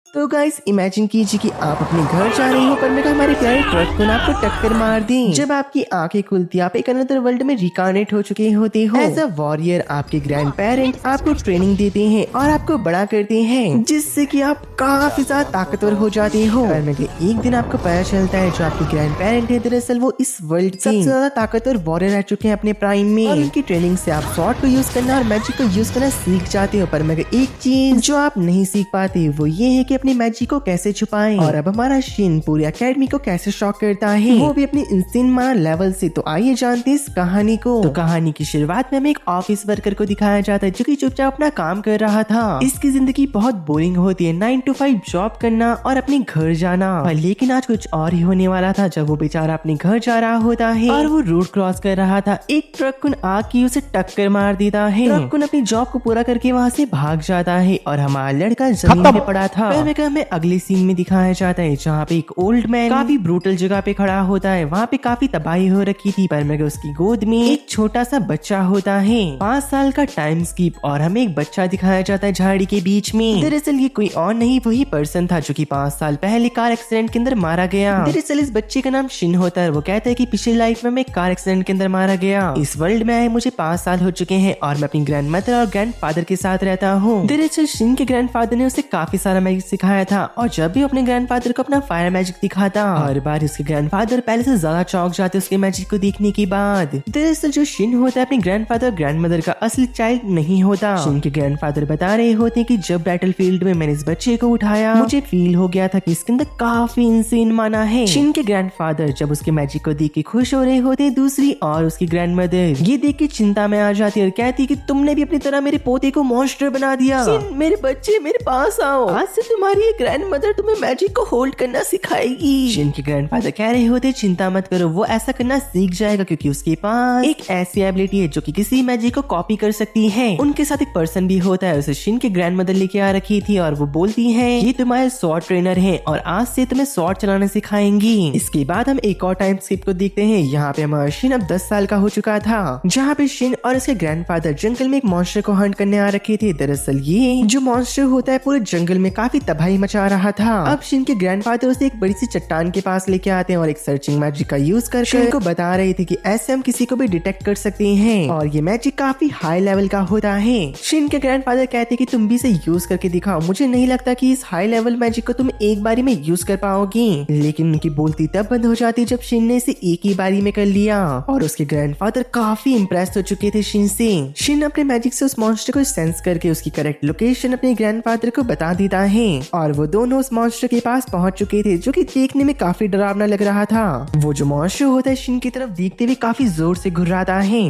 तो guys imagine कीजिए कि आप अपने घर जा रहे हो पर मैं हमारे प्यारे ट्रक को ना आपको टक्कर मार दी। जब आपकी आंखें खुलती आप एक अनदर वर्ल्ड में रिकार्नेट हो चुके होते हो। एज अ वॉरियर आपके ग्रैंड पेरेंट आपको ट्रेनिंग देते हैं और आपको बड़ा करते हैं जिससे कि आप काफी ज्यादा ताकतवर हो जाते हो। पर मैं एक दिन आपको पता चलता है जो आपके ग्रैंड पेरेंट है दरअसल वो इस वर्ल्ड के सबसे ज्यादा ताकतवर वॉरियर रह चुके हैं अपने प्राइम में। और उनकी ट्रेनिंग से आप स्वॉर्ड को यूज करना और मैजिक को यूज करना सीख जाते हो। पर मैं एक चीज जो आप नहीं सीख पाते वो ये है कि अपनी मैजिक को कैसे छुपाएं। और अब हमारा शिन पूरी एकेडमी को कैसे शॉक करता है वो भी अपनी इंस्टेंट माना लेवल से। तो आइए जानते हैं इस कहानी को। तो कहानी की शुरुआत में हमें एक ऑफिस वर्कर को दिखाया जाता है जो कि चुपचाप अपना काम कर रहा था। इसकी जिंदगी बहुत बोरिंग होती है, 9 to 5 जॉब करना और अपने घर जाना। लेकिन आज कुछ और ही होने वाला था जब वो बेचारा अपने घर जा रहा होता है और वो रोड क्रॉस कर रहा था। एक ट्रक कुन आके उसे टक्कर मार देता है। ट्रक कुन अपनी जॉब को पूरा करके वहाँ से भाग जाता है और हमारा लड़का जमीन पे पड़ा था। हमें अगले सीन में दिखाया जाता है जहाँ पे एक ओल्ड मैन काफी ब्रूटल जगह पे खड़ा होता है। वहाँ पे काफी तबाही हो रखी थी पर मैं उसकी गोद में एक छोटा सा बच्चा होता है। 5 साल का टाइम स्किप और हमें एक बच्चा दिखाया जाता है झाड़ी के बीच में। दरअसल ये कोई और नहीं वही पर्सन था जो कि 5 साल पहले कार एक्सीडेंट के अंदर मारा गया। दरअसल इस बच्चे का नाम शिन होता है। वो कहता है कि पिछली लाइफ में मैं कार एक्सीडेंट के अंदर मारा गया। इस वर्ल्ड में आए मुझे 5 साल हो चुके हैं और मैं अपनी ग्रैंड मदर और ग्रैंड फादर के साथ रहता हूँ। दरअसल शिन के ग्रैंड फादर ने उसे काफी सारा मैजिक सिखाया था और जब भी अपने ग्रैंडफादर को अपना फायर मैजिक दिखाता हर बार उसके ग्रैंडफादर पहले से ज्यादा चौंक जाते उसके मैजिक को देखने के बाद। दरअसल जो शिन होता है अपने ग्रैंडफादर ग्रैंडमदर का असली चाइल्ड नहीं होता। शिन के ग्रैंडफादर बता रहे होते कि जब बैटल फील्ड में मैंने इस बच्चे को उठाया मुझे फील हो गया था कि इसके अंदर काफी इंसेन माना है। शिन के ग्रैंडफादर जब उसके मैजिक को देख के खुश हो रहे होते दूसरी और उसकी ग्रैंडमदर ये देख के चिंता में आ जाती और कहती कि तुमने भी अपनी तरह मेरे पोते को मॉन्स्टर बना दिया। मेरे बच्चे मेरे पास आओ, आज से तुम्हारी ग्रैंडमदर तुम्हें मैजिक को होल्ड करना सिखाएगी। शिन के ग्रैंडफादर कह रहे होते चिंता मत करो वो ऐसा करना सीख जाएगा क्योंकि उसके पास एक ऐसी एबिलिटी है जो कि किसी मैजिक को कॉपी कर सकती है। उनके साथ एक पर्सन भी होता है उसे शिन के ग्रैंडमदर लेके आ रखी थी और वो बोलती है ये तुम्हारे स्वॉर्ड ट्रेनर है और आज से तुम्हें स्वॉर्ड चलाना सिखाएंगी। इसके बाद हम एक और टाइम स्किप को देखते हैं। यहाँ पे हमारा शिन अब 10 साल का हो चुका था जहाँ पे शिन और उसके ग्रैंडफादर जंगल में एक मॉन्स्टर को हंट करने आ रखे थे। दरअसल ये जो मॉन्स्टर होता है पूरे जंगल में काफी तबाही मचा रहा था। अब शिन के ग्रैंडफादर उसे एक बड़ी सी चट्टान के पास लेके आते हैं और एक सर्चिंग मैजिक का यूज कर शिन को बता रहे थे कि ऐसे हम किसी को भी डिटेक्ट कर सकते हैं और ये मैजिक काफी हाई लेवल का होता है। शिन के ग्रैंडफादर कहते हैं कि तुम भी इसे यूज करके दिखाओ, मुझे नहीं लगता कि इस हाई लेवल मैजिक को तुम एक बारी में यूज कर पाओगी। लेकिन उनकी बोलती तब बंद हो जाती जब शिन ने इसे एक ही बारी में कर लिया और उसके ग्रैंडफादर काफी इम्प्रेस हो चुके थे शिन से। शिन अपने मैजिक से उस मॉन्स्टर को सेंस करके उसकी करेक्ट लोकेशन अपने ग्रैंडफादर को बता देता है और वो दोनों उस मॉन्स्टर के पास पहुंच चुके थे जो कि देखने में काफी डरावना लग रहा था। वो जो मॉन्स्टर होता है शिन की तरफ देखते हुए काफी जोर से घुर्राता है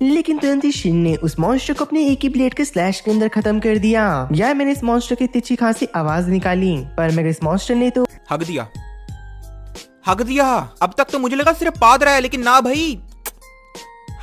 लेकिन तुरंत ही शिन ने उस मॉन्स्टर को अपने एक ही ब्लेड के स्लैश के अंदर खत्म कर दिया। यार मैंने इस मॉन्स्टर की तिरछी खासी आवाज निकाली पर मगर इस मॉन्स्टर ने तो हक दिया। अब तक तो मुझे लगा सिर्फ पाद रहा है लेकिन ना भाई,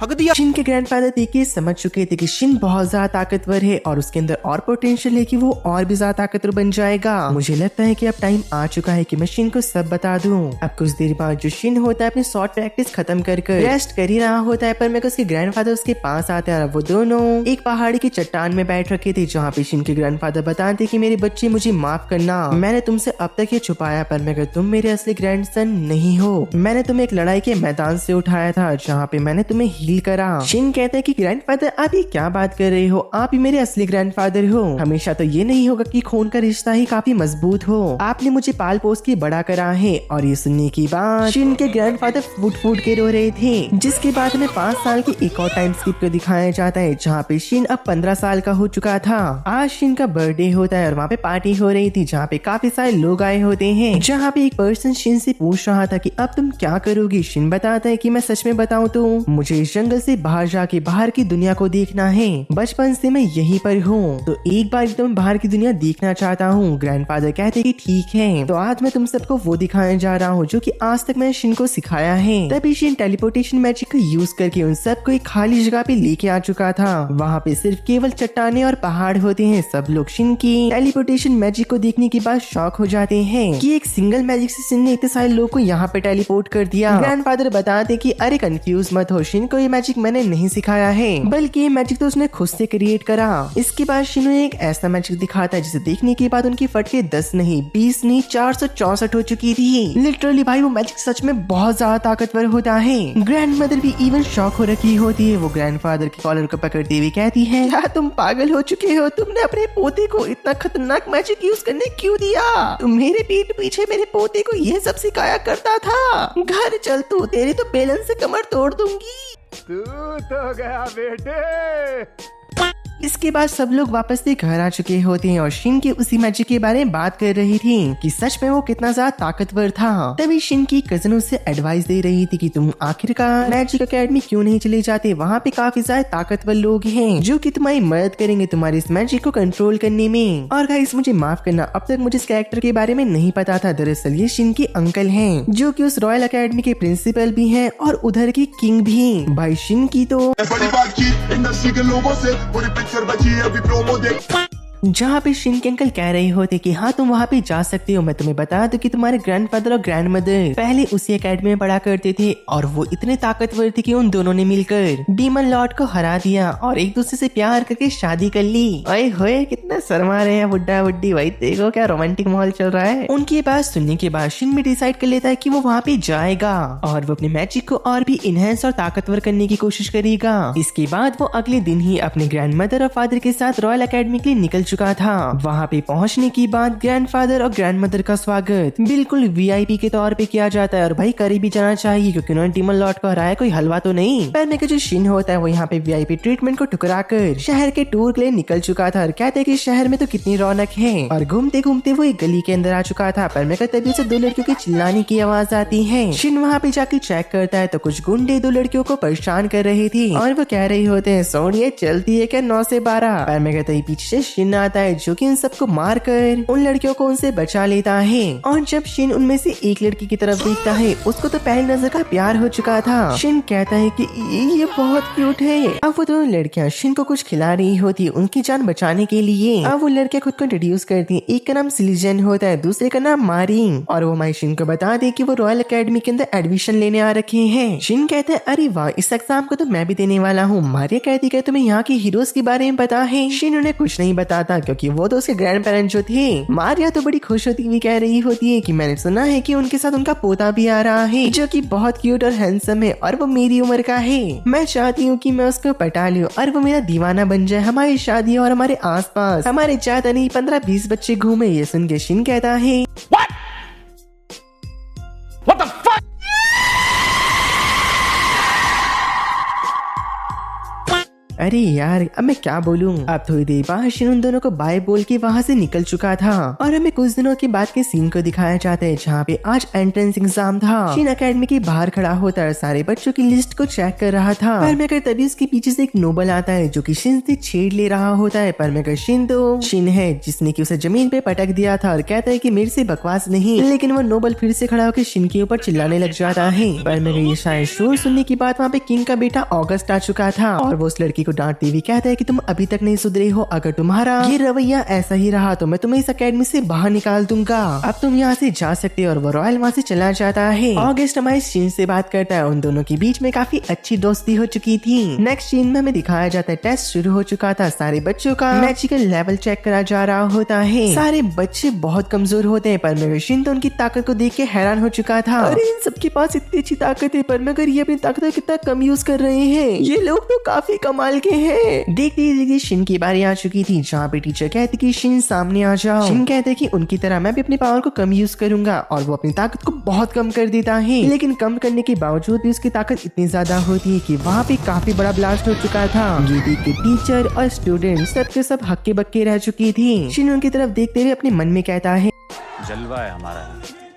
हक दिया। शिन के ग्रैंडफादर देखिए समझ चुके थे कि शिन बहुत ज्यादा ताकतवर है और उसके अंदर और पोटेंशियल है कि वो और भी ज्यादा ताकतवर बन जाएगा। मुझे लगता है कि अब टाइम आ चुका है कि मैं शिन को सब बता दूं। अब कुछ देर बाद जो शिन होता है अपनी शॉर्ट प्रैक्टिस खत्म कर रेस्ट कर ही रहा होता है पर मैं उसके ग्रैंडफादर उसके पास आते हैं और वो दोनों एक पहाड़ी की चट्टान में बैठ रखे थे जहाँ पे शिन के ग्रैंडफादर बताते कि मेरे बच्चे मुझे माफ करना, मैंने तुमसे अब तक ये छुपाया पर मगर तुम मेरे असली ग्रैंडसन नहीं हो। मैंने तुम्हें एक लड़ाई के मैदान से उठाया था जहाँ पे मैंने तुम्हें हील करा। शिन कहता है कि ग्रैंडफादर आप ये क्या बात कर रहे हो, आप ही मेरे असली ग्रैंडफादर हो। हमेशा तो ये नहीं होगा कि खून का रिश्ता ही काफी मजबूत हो, आपने मुझे पाल पोस के बड़ा करा है। और ये सुनने की बात शिन के ग्रैंडफादर फूट के रो रहे थे। जिसके बाद हमें 5 साल की एक और टाइम स्किप को दिखाया जाता है जहाँ पे शिन अब 15 साल का हो चुका था। आज शिन का बर्थडे होता है और वहाँ पे पार्टी हो रही थी जहाँ पे काफी सारे लोग आए होते हैं। जहाँ पे एक पर्सन शिन से पूछ रहा था कि अब तुम क्या करोगी। शिन बताता है कि मैं सच में बताऊं तो मुझे इस जंगल से बाहर जाके बाहर की दुनिया को देखना है, बचपन से मैं यहीं पर हूँ तो एक बार एकदम बाहर की दुनिया देखना चाहता हूँ। ग्रैंडफादर कहते कि ठीक है तो आज मैं तुम सबको वो दिखाने जा रहा हूँ जो कि आज तक मैंने शिन को सिखाया है। तभी शिन टेलीपोर्टेशन मैजिक का यूज करके उन सबको एक खाली जगह पे लेके आ चुका था। वहाँ पे सिर्फ केवल चट्टाने और पहाड़ होते हैं। सब लोग शिन की टेलीपोर्टेशन मैजिक को देखने के बाद शॉक हो जाते हैं कि एक सिंगल मैजिक से शिन ने इतने सारे लोग को यहाँ पे टेलीपोर्ट कर दिया। ग्रैंडफादर बताते कि अरे कंफ्यूज मत हो, शिन को ये मैजिक मैंने नहीं सिखाया है, बल्कि ये मैजिक तो उसने खुद से क्रिएट करा। इसके बाद शिन उन्हें एक ऐसा मैजिक दिखाता है जिसे देखने के बाद उनकी फटके 10 नहीं 20 नहीं 464 हो चुकी थी। लिटरली भाई वो मैजिक सच में बहुत ज्यादा ताकतवर होता है। ग्रैंड मदर भी इवन शॉक हो रखी होती है। वो ग्रैंडफादर के कॉलर को पकड़ते हुए कहती है, क्या तुम पागल हो चुके हो? तुमने अपने पोते को इतना खतरनाक मैजिक यूज करने क्यों दिया? तुम मेरे पीठ पीछे मेरे पोते को ये सब सिखाया करता था। घर चल तू, तेरे तो बेलन से कमर तोड़ दूंगी। तू तो गया बेटे। इसके बाद सब लोग वापस से घर आ चुके होते हैं और शिन की उसी मैजिक के बारे में बात कर रही थी कि सच में वो कितना ज्यादा ताकतवर था। तभी शिन की कजन उससे एडवाइस दे रही थी कि तुम आखिरकार मैजिक एकेडमी क्यों नहीं चले जाते, वहाँ पे काफी ज्यादा ताकतवर लोग हैं जो कि तुम्हारी मदद करेंगे तुम्हारी इस मैजिक को कंट्रोल करने में। और गाइस मुझे माफ करना, अब तक मुझे इस कैरेक्टर के बारे में नहीं पता था। दरअसल ये शिन के अंकल हैं जो कि उस रॉयल एकेडमी के प्रिंसिपल भी हैं और उधर की किंग भी। भाई शिन की तो बड़ी बात की इंडस्ट्री के लोगों से पूरी पिक्चर बची है, अभी प्रोमो देख। जहाँ पे शिन के अंकल कह रहे होते कि हाँ तुम वहाँ पे जा सकते हो। मैं तुम्हें बता दूं कि तुम्हारे ग्रैंडफादर और ग्रैंड मदर पहले उसी एकेडमी में पढ़ा करते थे और वो इतने ताकतवर थे कि उन दोनों ने मिलकर डीमन लॉर्ड को हरा दिया और एक दूसरे से प्यार करके शादी कर ली। ओए होए कितना शर्मा रहे हैं बुड्ढा बुड्ढी, भाई देखो क्या रोमांटिक माहौल चल रहा है। उनकी बात सुनने के बाद शिन भी डिसाइड कर लेता है कि वो वहाँ पे जाएगा और वो अपने मैजिक को और भी इनहेंस और ताकतवर करने की कोशिश करेगा। इसके बाद वो अगले दिन ही अपने ग्रैंड मदर और फादर के साथ रॉयल एकेडमी के लिए निकल चुका था। वहाँ पे पहुँचने के बाद ग्रैंडफादर और ग्रैंड मदर का स्वागत बिल्कुल वीआईपी के तौर पे किया जाता है और भाई करीब भी जाना चाहिए क्योंकि उन्होंने डीमन लॉर्ड को हराया, कोई हलवा तो नहीं। पर मैं जो शिन होता है वो यहाँ पे वीआईपी ट्रीटमेंट को ठुकरा कर शहर के टूर के लिए निकल चुका था और कहते हैं कि शहर में तो कितनी रौनक है। और घूमते घूमते वो एक गली के अंदर आ चुका था। पर मैं तभी उसे दो लड़कियों की चिल्लाने की आवाज आती है। शिन वहाँ पे जाके चेक करता है तो कुछ गुंडे दो लड़कियों को परेशान कर रहे थे और वो कह रहे होते हैं सोनिया चलती है क्या 9 से 12। पर मैं कहता पीछे से शिन आता है जो कि इन सबको मार कर उन लड़कियों को उनसे बचा लेता है। और जब शिन उनमें से एक लड़की की तरफ देखता है उसको तो पहली नजर का प्यार हो चुका था। शिन कहता है कि ये बहुत क्यूट है। अब वो दोनों लड़कियां शिन को कुछ खिला रही होती है उनकी जान बचाने के लिए। अब वो लड़कियां खुद को इंट्रोड्यूस करती हैं। एक का नाम सिलिजन होता है, दूसरे का नाम मारिंग। और वो माई शिन को बता दे कि वो रॉयल एकेडमी के अंदर एडमिशन लेने आ रखे हैं। शिन कहते हैं अरे वाह इस एग्जाम को तो मैं भी देने वाला हूँ। मारिया कहती है तुम्हें यहाँ के हीरोज के बारे में पता है? शिन उन्हें कुछ नहीं बताता क्योंकि वो तो उसके ग्रैंड पेरेंट्स जो थे। मारिया तो बड़ी खुश होती हुई कह रही होती है कि मैंने सुना है कि उनके साथ उनका पोता भी आ रहा है जो कि बहुत क्यूट और हैंडसम है और वो मेरी उम्र का है। मैं चाहती हूँ कि मैं उसको पटा लूं और वो मेरा दीवाना बन जाए। हमारी शादी और हमारे आसपास हमारे ज्यादा नहीं 15-20 बच्चे घूमे। ये सुन के शिन कहता है What the fuck? अरे यार अब मैं क्या बोलूं। अब थोड़ी देर बाद शिन उन दोनों को बाय बोल के वहाँ से निकल चुका था और हमें कुछ दिनों के बाद के सीन को दिखाया जाता है जहाँ पे आज एंट्रेंस एग्जाम था। शिन एकेडमी के बाहर खड़ा होता है सारे बच्चों की लिस्ट को चेक कर रहा था। पर मैं तभी उसके पीछे से एक नोबल आता है जो कि शिन से छेड़ ले रहा होता है। पर मैं शिन तो शिन है जिसने की उसे जमीन पे पटक दिया था और कहता है कि मेरे से बकवास नहीं। लेकिन वो नोबल फिर से खड़ा होकर शिन के ऊपर चिल्लाने लग जाता है। पर मैं ये शायद शोर सुनने की बात वहाँ पे किंग का बेटा ऑगस्ट आ चुका था और वो उस लड़की को डांटते हुए कहता है कि तुम अभी तक नहीं सुधरे हो। अगर तुम्हारा ये रवैया ऐसा ही रहा तो मैं तुम्हें इस एकेडमी से बाहर निकाल दूंगा। अब तुम यहाँ से जा सकते हो। और वो रॉयल वहाँ से चला जाता है। ऑगस्ट हमारे शिन से बात करता है। उन दोनों के बीच में काफी अच्छी दोस्ती हो चुकी थी। नेक्स्ट सीन में हमें दिखाया जाता है टेस्ट शुरू हो चुका था। सारे बच्चों का मैजिकल लेवल चेक करा जा रहा होता है। सारे बच्चे बहुत कमजोर होते हैं पर मगर शिन तो उनकी ताकत को देख के हैरान हो चुका था। अरे इन सबके पास इतनी अच्छी ताकत है पर मगर ये अपनी ताकत कितना कम यूज कर रहे हैं। ये लोग तो काफी कमाल के हैं। देखते ही शिन की बारी आ चुकी थी जहाँ पे टीचर कहती कि शिन सामने आ जाओ। शिन कहते कि उनकी तरह मैं भी अपनी पावर को कम यूज करूंगा और वो अपनी ताकत को बहुत कम कर देता है। लेकिन कम करने के बावजूद भी उसकी ताकत इतनी ज्यादा होती है कि वहाँ पे काफी बड़ा ब्लास्ट हो चुका था। ये देख के टीचर और स्टूडेंट सबके सब हक्के बक्के रह चुकी थी। शिन उनकी तरफ देखते हुए अपने मन में कहता है जलवा है हमारा।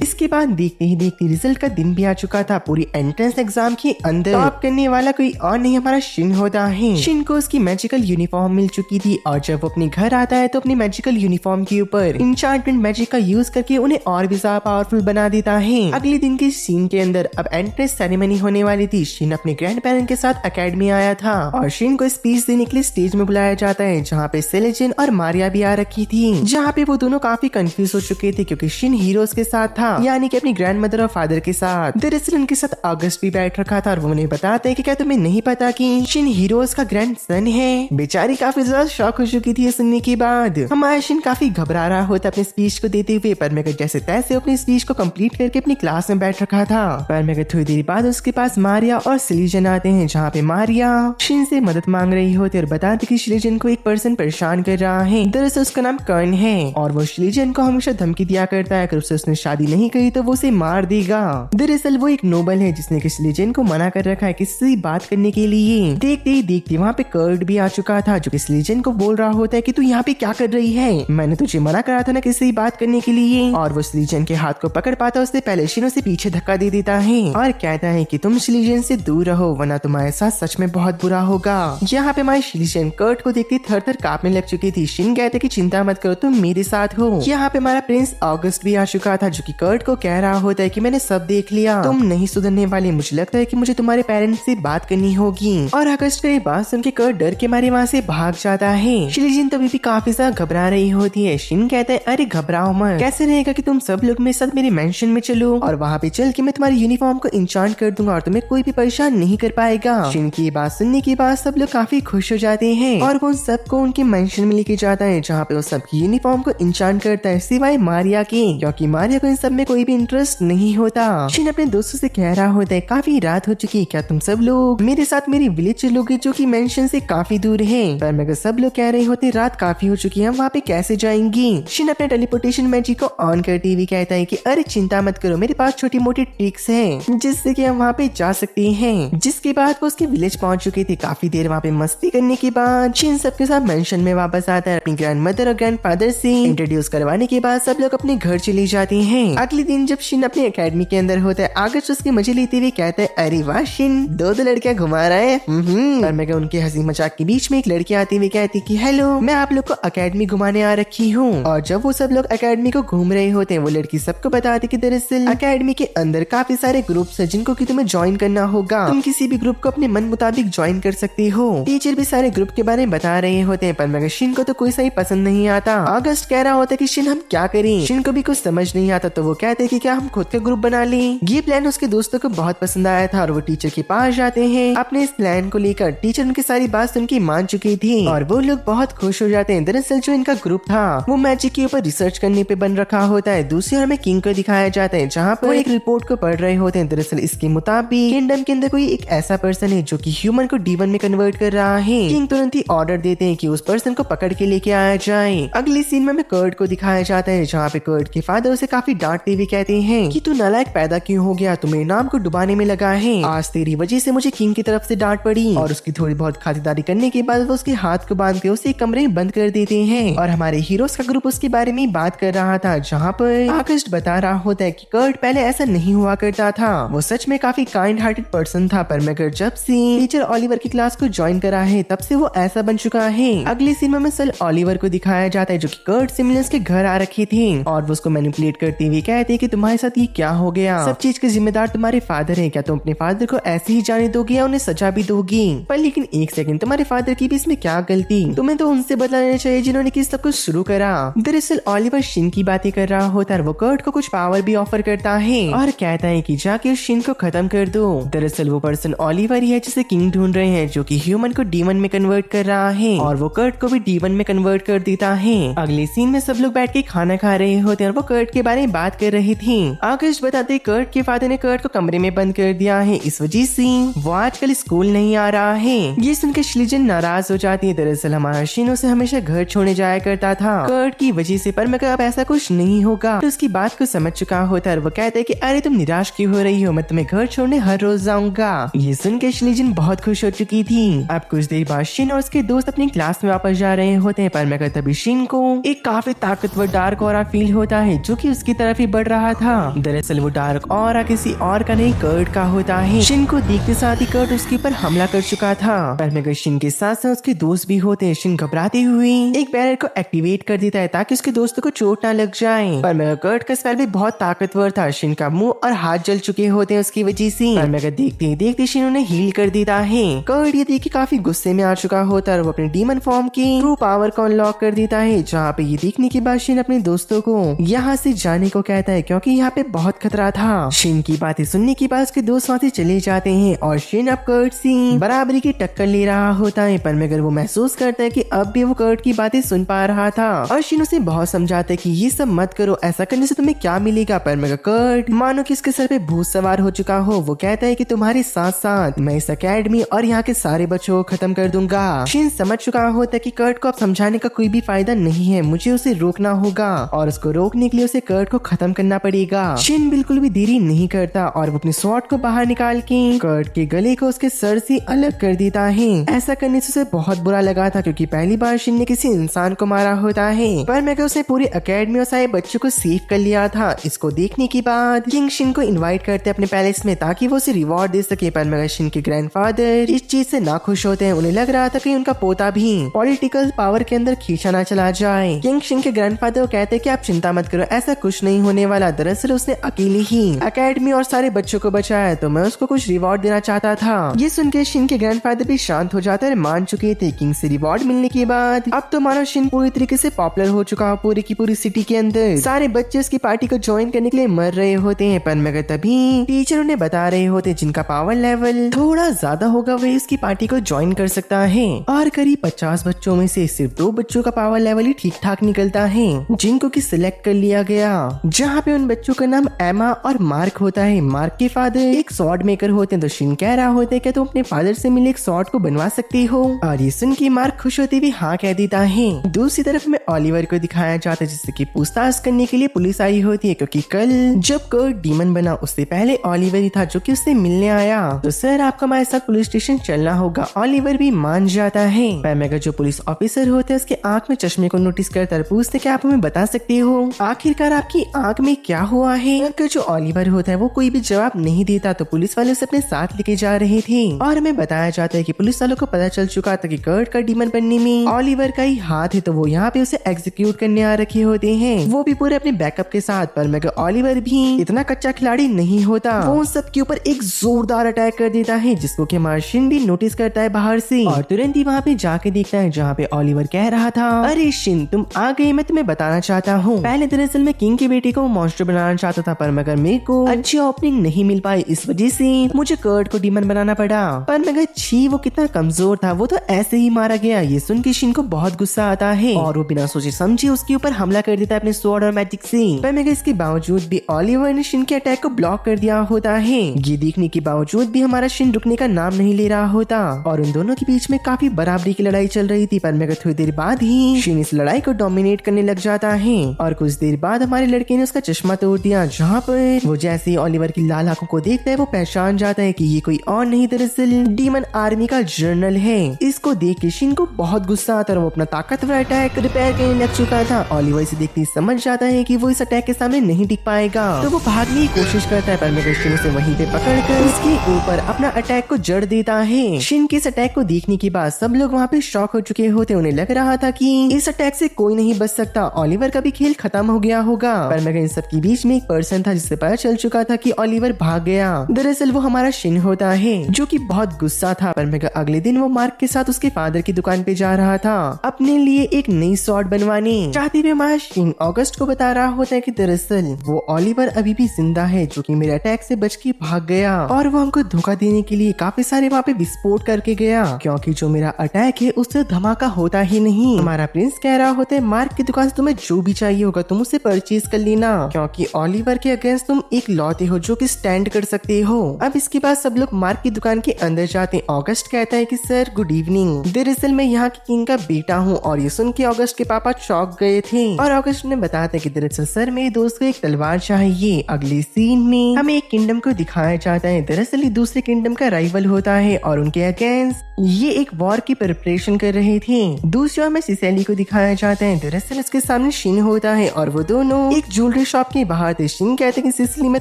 इसके बाद देखते ही देखते रिजल्ट का दिन भी आ चुका था। पूरी एंट्रेंस एग्जाम के अंदर टॉप करने वाला कोई और नहीं हमारा शिन होता है। शिन को उसकी मैजिकल यूनिफॉर्म मिल चुकी थी और जब वो अपने घर आता है तो अपनी मैजिकल यूनिफॉर्म के ऊपर इंचार्टमेंट मैजिक का यूज करके उन्हें और भी ज्यादा पावरफुल बना देता है। अगले दिन के सीन के अंदर अब एंट्रेंस सेरेमनी होने वाली थी। शिन अपने ग्रैंड पेरेंट के साथ एकेडमी आया था और शिन को स्पीच देने के लिए स्टेज में बुलाया जाता है जहाँ पे सेलेजिन और मारिया भी आ रखी थी। जहाँ पे वो दोनों काफी कंफ्यूज हो चुके थे क्योंकि शिन हीरोज के साथ था यानी कि अपनी ग्रैंड मदर और फादर के साथ। दरअसल उनके साथ अगस्त भी बैठ रखा था और वो उन्हें बताते हैं कि क्या तुम्हें नहीं पता कि शिन हीरोज का ग्रैंड सन है। बेचारी काफी ज्यादा शॉक हो चुकी थी सुनने के बाद। हमारा शिन काफी घबरा रहा होता अपने स्पीच को देते हुए, पर मगर जैसे तैसे अपनी स्पीच को कंप्लीट करके अपनी क्लास में बैठ रखा था। पर मगर थोड़ी देर बाद उसके पास मारिया और सिलीजन आते हैं, जहाँ पे मारिया शिन से मदद मांग रही होती है और बताती कि सिलीजन को एक पर्सन परेशान कर रहा है। दरअसल उसका नाम कर्न है और वो सिलीजन को हमेशा धमकी दिया करता है, अगर उसने शादी नहीं करी तो वो उसे मार देगा। दरअसल वो एक नोबल है जिसने कि सिलीजन को मना कर रखा है किसी से बात करने के लिए। देखते ही देखते वहाँ पे कर्ट भी आ चुका था, जो कि सिलीजन को बोल रहा होता है कि तू यहाँ पे क्या कर रही है, मैंने तुझे मना करा था ना किसी से बात करने के लिए। और वो सिलीजन के हाथ को पकड़ पाता उससे पहले शिन उसे पीछे धक्का दे देता है और कहता है कि तुम सिलीजन से दूर रहो वरना तुम्हारे साथ सच में बहुत बुरा होगा। यहाँ पे हमारी सिलीजन कर्ट को देखते थर थर कांपने लग चुकी थी। शिन कहते कि चिंता मत करो तुम मेरे साथ हो। यहाँ पे हमारा प्रिंस अगस्त भी आ चुका था, जो कि कर्ट को कह रहा होता है कि मैंने सब देख लिया, तुम नहीं सुधरने वाले, मुझे लगता है कि मुझे तुम्हारे पेरेंट्स से बात करनी होगी। और अगस्त का ये बात सुन के कर्ट डर के मारे वहाँ से भाग जाता है। सिलीजन तो भी काफी ज्यादा घबरा रही होती है। शिन कहता है अरे घबराओ मत, कैसे रहेगा कि तुम सब लोग मेरे साथ मेरे मेंशन में चलो और वहाँ पे चल के मैं तुम्हारी यूनिफॉर्म को इंचांट कर दूंगा और तुम्हें कोई भी परेशान नहीं कर पाएगा। शिन की बात सुनने के बाद सब लोग काफी खुश हो जाते हैं और वो सबको उनके मेंशन में लेके जाता है, जहाँ पे वो सबकी यूनिफॉर्म को इंचांट करता है सिवाय मारिया के, क्योंकि मारिया को इन सब में कोई भी इंटरेस्ट नहीं होता। शिन अपने दोस्तों से कह रहा होता है काफी रात हो चुकी है, क्या तुम सब लोग मेरे साथ मेरी विलेज चलोगे जो कि मेंशन से काफी दूर है। पर मगर सब लोग कह रहे होते रात काफी हो चुकी है, हम वहाँ पे कैसे जाएंगे। शिन अपने टेलीपोर्टेशन मैजिक को ऑन करते हुए कहता है कि अरे चिंता मत करो, मेरे पास छोटी मोटी ट्रिक्स हैं जिससे कि हम वहाँ पे जा सकते हैं। जिसके बाद वो उसके विलेज पहुंच चुके थे। काफी देर वहाँ पे मस्ती करने के बाद शिन सबके साथ मेंशन में वापस आता है। अपनी ग्रैंड मदर और ग्रैंड फादर से इंट्रोड्यूस करवाने के बाद सब लोग अपने घर चले जाते हैं। अगले दिन जब शिन अपने एकेडमी के अंदर होता है, आगस्ट उसके मजे लेते हुए कहता है अरे वाह शिन, दो लड़कियां घुमा रहा है। और मैं उनके हंसी मजाक के बीच में एक लड़की आती हुई कहती कि हेलो, मैं आप लोग को एकेडमी घुमाने आ रखी हूँ। और जब वो सब लोग एकेडमी को घूम रहे होते हैं, वो लड़की सबको बताती कि दरअसल एकेडमी के अंदर काफी सारे ग्रुप्स हैं जिनको कि तुम्हें ज्वाइन करना होगा। तुम किसी भी ग्रुप को अपने मन मुताबिक ज्वाइन कर सकते हो। टीचर भी सारे ग्रुप के बारे में बता रहे होते हैं, पर मगर शिन को तो कोई सही पसंद नहीं आता। अगस्त कह रहा होता है कि शिन हम क्या करें। शिन को भी कुछ समझ नहीं आता, तो वो कहते हैं कि क्या हम खुद का ग्रुप बना लें। ये प्लान उसके दोस्तों को बहुत पसंद आया था और वो टीचर के पास जाते हैं अपने इस प्लान को लेकर। टीचर उनकी सारी बात सुन के मान चुकी थी और वो लोग बहुत खुश हो जाते हैं। दरअसल जो इनका ग्रुप था वो मैजिक के ऊपर रिसर्च करने पे बन रखा होता है। दूसरी ओर में किंग को दिखाया जाता है, जहाँ पर एक रिपोर्ट को पढ़ रहे होते हैं। दरअसल इसके मुताबिक किंगडम के अंदर कोई एक ऐसा पर्सन है जो कि ह्यूमन को डीमन में कन्वर्ट कर रहा है। किंग तुरंत ही ऑर्डर देते हैं कि उस पर्सन को पकड़ के लेके आया जाए। अगली सीन में कर्ट को दिखाया जाता है, जहाँ पे कर्ट के फादर उसे काफी डांटते हुए कहते हैं कि तू नालायक पैदा क्यों हो गया, तुम्हें नाम को डुबाने में लगा है। आज तेरी वजह से मुझे किंग की तरफ से डांट पड़ी। और उसकी थोड़ी बहुत खातिरदारी करने के बाद वो उसके हाथ को बांध के उसे कमरे में बंद कर देते हैं। और हमारे हीरोज का ग्रुप उसके बारे में बात कर रहा था, जहाँ पर अगस्त बता रहा होता है कि कर्ट पहले ऐसा नहीं हुआ करता था, वो सच में काफी काइंड हार्टेड पर्सन था। पर मगर जब से टीचर ओलिवर की क्लास को ज्वाइन करा है तब से वो ऐसा बन चुका है। अगली सीन में सल ओलिवर को दिखाया जाता है, जो कि कर्ट सिमिलर्स के घर आ रखी थी और वो उसको मैनिपुलेट करते हुए कहते हैं कि तुम्हारे साथ ये क्या हो गया, सब चीज के जिम्मेदार तुम्हारे फादर है, क्या तुम अपने फादर को ऐसे ही जाने दोगे या उन्हें सजा भी दोगी। पर लेकिन एक सेकंड, तुम्हारे फादर की भी इसमें क्या गलती, तुम्हें तो उनसे बदला लेना चाहिए जिन्होंने कि सब कुछ शुरू करा। दरअसल ओलिवर शिन की बातें कर रहा होता है, वो कर्ट को कुछ पावर भी ऑफर करता है और कहता है कि जाके उस शिन को खत्म कर दो। दरअसल वो पर्सन ओलिवर ही है जिसे किंग ढूंढ रहे हैं, जो कि ह्यूमन को डीमन में कन्वर्ट कर रहा है और वो कर्ट को भी डीमन में कन्वर्ट कर देता है। अगले सीन में सब लोग बैठ के खाना खा रहे होते हैं और वो कर्ट के बारे में बात कर रही थी। आगस्ट बताते कर्ट के फादर ने कर्ट को कमरे में बंद कर दिया है, इस वजह से वो आजकल स्कूल नहीं आ रहा है। ये सुनकर सिलीजन नाराज हो जाती है। दरअसल हमारा शिन उसे हमेशा घर छोड़ने जाया करता था कर्ट की वजह से, पर मगर अब ऐसा कुछ नहीं होगा। तो उसकी बात को समझ चुका होता है और वो कहता है कि अरे तुम निराश क्यों हो रही हो, मैं तुम्हें घर छोड़ने हर रोज जाऊंगा। ये सुनकर सिलीजन बहुत खुश हो चुकी थी। अब कुछ देर बाद शिन और उसके दोस्त अपनी क्लास में वापस जा रहे होते हैं, पर मगर तभी शिन को एक काफी ताकतवर डार्क ऑरा फील होता है, जो कि उसकी तरफ ही बढ़ रहा था। दरअसल वो डार्क ऑरा किसी और का नहीं कर्ट का होता है। शिन को देखते साथ ही कर्ट उसके ऊपर हमला कर चुका था, पर मगर शिन के साथ साथ उसके दोस्त भी होते हैं। शिन घबराते हुए एक बैरियर को एक्टिवेट कर देता है ताकि उसके दोस्तों को चोट ना लग जाए, पर मगर कर्ट का स्पेल भी बहुत ताकतवर था। शिन का मुंह और हाथ जल चुके होते हैं उसकी वजह से, पर मगर देखते ही देखते शिन उन्हें हील कर देता है। कर्ट ये देख के काफी गुस्से में आ चुका होता है और वो अपने डीमन फॉर्म की ट्रू पावर को अनलॉक कर देता है, जहाँ पे ये देखने के बाद शिन अपने दोस्तों को यहाँ से जाने को कहता कहता है क्योंकि यहाँ पे बहुत खतरा था। शिन की बातें सुनने के बाद उसके दोस्त वहाँ से चले जाते हैं और शिन अब कर्ट से बराबरी की टक्कर ले रहा होता है, पर मगर वो महसूस करता है कि अब भी वो कर्ट की बातें सुन पा रहा था और शिन उसे बहुत समझाता है कि ये सब मत करो, ऐसा करने से तुम्हें क्या मिलेगा। पर मगर कर्ट मानो कि उसके सर पे भूत सवार हो चुका हो। वो कहता है कि तुम्हारे साथ साथ मैं इस अकेडमी और यहाँ के सारे बच्चों को खत्म कर दूंगा। शिन समझ चुका होता है कि कर्ट को अब समझाने का कोई भी फायदा नहीं है, मुझे उसे रोकना होगा और उसको रोकने के लिए उसे कर्ट को खत्म करना पड़ेगा। शिन बिल्कुल भी देरी नहीं करता और वो अपने स्वॉर्ड को बाहर निकाल के कर्ट के गले को उसके सर से अलग कर देता है। ऐसा करने से उसे बहुत बुरा लगा था क्योंकि पहली बार शिन ने किसी इंसान को मारा होता है, पर मगर उसने पूरी अकेडमी और सारे बच्चों को सेव कर लिया था। इसको देखने के बाद किंग शिन को इनवाइट करते अपने पैलेस में ताकि वो उसे रिवॉर्ड दे सके, पर मगर शिन के ग्रैंडफादर इस चीज से नाखुश होते हैं। उन्हें लग रहा था कि उनका पोता भी पॉलिटिकल पावर के अंदर खींचा ना चला जाए। किंग शिन के ग्रैंडफादर कहते हैं कि आप चिंता मत करो, ऐसा कुछ नहीं होने वाला। दरअसल उसने अकेले ही अकेडमी और सारे बच्चों को बचाया, तो मैं उसको कुछ रिवॉर्ड देना चाहता था। ये सुन के शिन के ग्रैंडफादर भी शांत हो जाते हैं, मान चुके थे। किंग से रिवॉर्ड मिलने के बाद अब तो मानो शिन पूरी तरीके से पॉपुलर हो चुका, पूरी की पूरी सिटी के अंदर सारे बच्चे उसकी पार्टी को ज्वाइन करने के लिए मर रहे होते हैं। पर मगर तभी टीचर उन्हें बता रहे होते जिनका पावर लेवल थोड़ा ज्यादा होगा वही उसकी पार्टी को ज्वाइन कर सकता है, और करीब 50 बच्चों में से सिर्फ 2 बच्चों का पावर लेवल ही ठीक ठाक निकलता है, जिनको की सिलेक्ट कर लिया गया। जहाँ पे उन बच्चों का नाम एमा और मार्क होता है। मार्क के फादर एक स्वॉर्ड मेकर होते हैं, तो शिन कह रहा होता है कि तुम अपने फादर से मिले एक स्वॉर्ड को बनवा सकती हो, और ये सुन के मार्क खुश होते हुए हाँ कह देता है। दूसरी तरफ में ओलिवर को दिखाया जाता है जिससे कि पूछताछ करने के लिए पुलिस आई होती है, क्योंकि कल जब कर्ट डीमन बना उससे पहले ओलिवर ही था जो कि उससे मिलने आया। तो सर आपको हमारे साथ पुलिस स्टेशन चलना होगा। ओलिवर भी मान जाता है, पर मगर जो पुलिस ऑफिसर होते हैं उसके आंख में चश्मे को नोटिस करता है, पूछते क्या आप हमें बता सकते हो आखिरकार आपकी आंख में क्या हुआ है। मगर जो ओलिवर होता है वो कोई भी जवाब नहीं देता, तो पुलिस वाले उसे अपने साथ लेके जा रहे थे और हमें बताया जाता है कि पुलिस वालों को पता चल चुका था कि कर्ट का डीमन बनने में ओलिवर का ही हाथ है, तो वो यहाँ पे उसे एग्जीक्यूट करने आ रखे होते हैं, वो भी पूरे अपने बैकअप के साथ। पर मगर ओलिवर भी इतना कच्चा खिलाड़ी नहीं होता, वो उन सब के ऊपर एक जोरदार अटैक कर देता है, जिसको कि शिन भी नोटिस करता है बाहर से और तुरंत ही वहाँ पे जाके देखता है जहाँ पे ओलिवर कह रहा था अरे शिन तुम आ गए, मैं तुम्हें बताना चाहता हूँ। पहले दरअसल मैं किंग की बेटी को मॉन्स्टर बनाना चाहता था, पर मगर मेरे को अच्छी ओपनिंग नहीं मिल पाई, इस वजह से मुझे कर्ट को डीमन बनाना पड़ा। पर मगर छी वो कितना कमजोर था, वो तो ऐसे ही मारा गया। ये सुन के शिन को बहुत गुस्सा आता है और वो बिना सोचे समझे उसके ऊपर हमला कर देता है अपने स्वॉर्ड और मैजिक से। पर मगर इसके बावजूद भी ओलिवर ने शिन के अटैक को ब्लॉक कर दिया होता है। ये देखने के बावजूद भी हमारा शिन रुकने का नाम नहीं ले रहा होता और उन दोनों के बीच में काफी बराबरी की लड़ाई चल रही थी। पर मगर थोड़ी देर बाद ही शिन इस लड़ाई को डोमिनेट करने लग जाता है और कुछ देर बाद हमारे लड़के ने उसका चश्मा तोड़ दिया, जहाँ पर वो जैसे ही ओलिवर की लाल आंखों को देखता है वो पहचान जाता है कि ये कोई और नहीं दरअसल डीमन आर्मी का जर्नल है। इसको देख के शिन को बहुत गुस्सा आता है और वो अपना ताकतवर अटैक रिपेयर करने लग चुका था। ओलिवर इसे देखते ही समझ जाता है कि वो इस अटैक के सामने नहीं टिक पाएगा, तो वो भागने की कोशिश करता है, पर मगर शिन उसे वहीं पे पकड़कर उसके ऊपर अपना अटैक को जड़ देता है। शिन के इस अटैक को देखने के बाद सब लोग वहाँ पे शॉक हो चुके होते, उन्हें लग रहा था कि इस अटैक से कोई नहीं बच सकता, ओलिवर का भी खेल खत्म हो गया होगा। पर मगर इन सब के बीच में एक पर्सन था जिससे पता चल चुका था कि ओलिवर भाग गया। दरअसल वो हमारा शिन होता है जो कि बहुत गुस्सा था। पर मगर अगले दिन वो मार्क के साथ उसके फादर की दुकान पे जा रहा था अपने लिए एक नई स्वॉर्ड बनवाने। चाहते हुए हमारा शिन ऑगस्ट को बता रहा होता है कि दरअसल वो ओलिवर अभी भी जिंदा है जो कि मेरे अटैक से बच के भाग गया और वो हमको धोखा देने के लिए काफी सारे वहाँ पे विस्फोट करके गया, क्योंकि जो मेरा अटैक है उससे धमाका होता ही नहीं। हमारा प्रिंस कह रहा होता है मार्क की दुकान से तुम्हें जो भी चाहिए होगा तुम उसे परचेज कर लेना, क्योंकि ओलिवर के अगेंस्ट तुम एक लौते हो जो कि स्टैंड कर सकते हो। अब इसके बाद सब लोग मार्क की दुकान के अंदर जाते हैं। ऑगस्ट कहता है कि सर गुड इवनिंग, दरअसल मैं यहाँ की किंग का बेटा हूँ। और ये सुन के ऑगस्ट के पापा चौंक गए थे और ऑगस्ट ने बताया था कि दरअसल सर मेरे दोस्त को एक तलवार चाहिए। अगले सीन में हमें एक किंगडम को दिखाया जाता है, दरअसल ये दूसरे किंगडम का राइवल होता है और उनके अगेंस्ट ये एक वॉर की प्रिपरेशन कर रहे थे। दूसरी ओर में सिसेली को दिखाया जाता है, दरअसल उसके सामने शिन होता है और वो दोनों एक ज्वेलरी शॉप के बाहर थे। शिन कहते हैं कि सिसेली मैं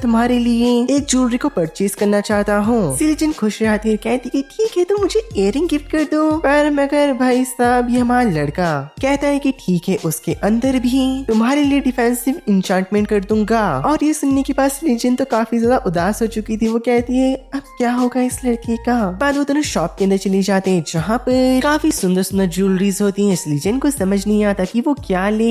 तुम्हारे लिए एक ज्वेलरी को परचेज करना चाहता हूँ। सिलिजन खुश रहती है, कहती कि ठीक है तो मुझे इयररिंग गिफ्ट कर दो। पर मगर भाई साहब ये हमारा लड़का कहता है कि ठीक है उसके अंदर भी तुम्हारे लिए डिफेंसिव इंचांटमेंट कर दूंगा। और ये सुनने के बाद सिलिजन तो काफी ज्यादा उदास हो चुकी थी। वो कहती है अब क्या होगा इस लड़के का। बाद वो दोनों शॉप के अंदर चले जाते हैं जहाँ पर काफी सुंदर सुंदर ज्वेलरीज होती हैं। सिलिजन को समझ नहीं आता कि वो क्या ले।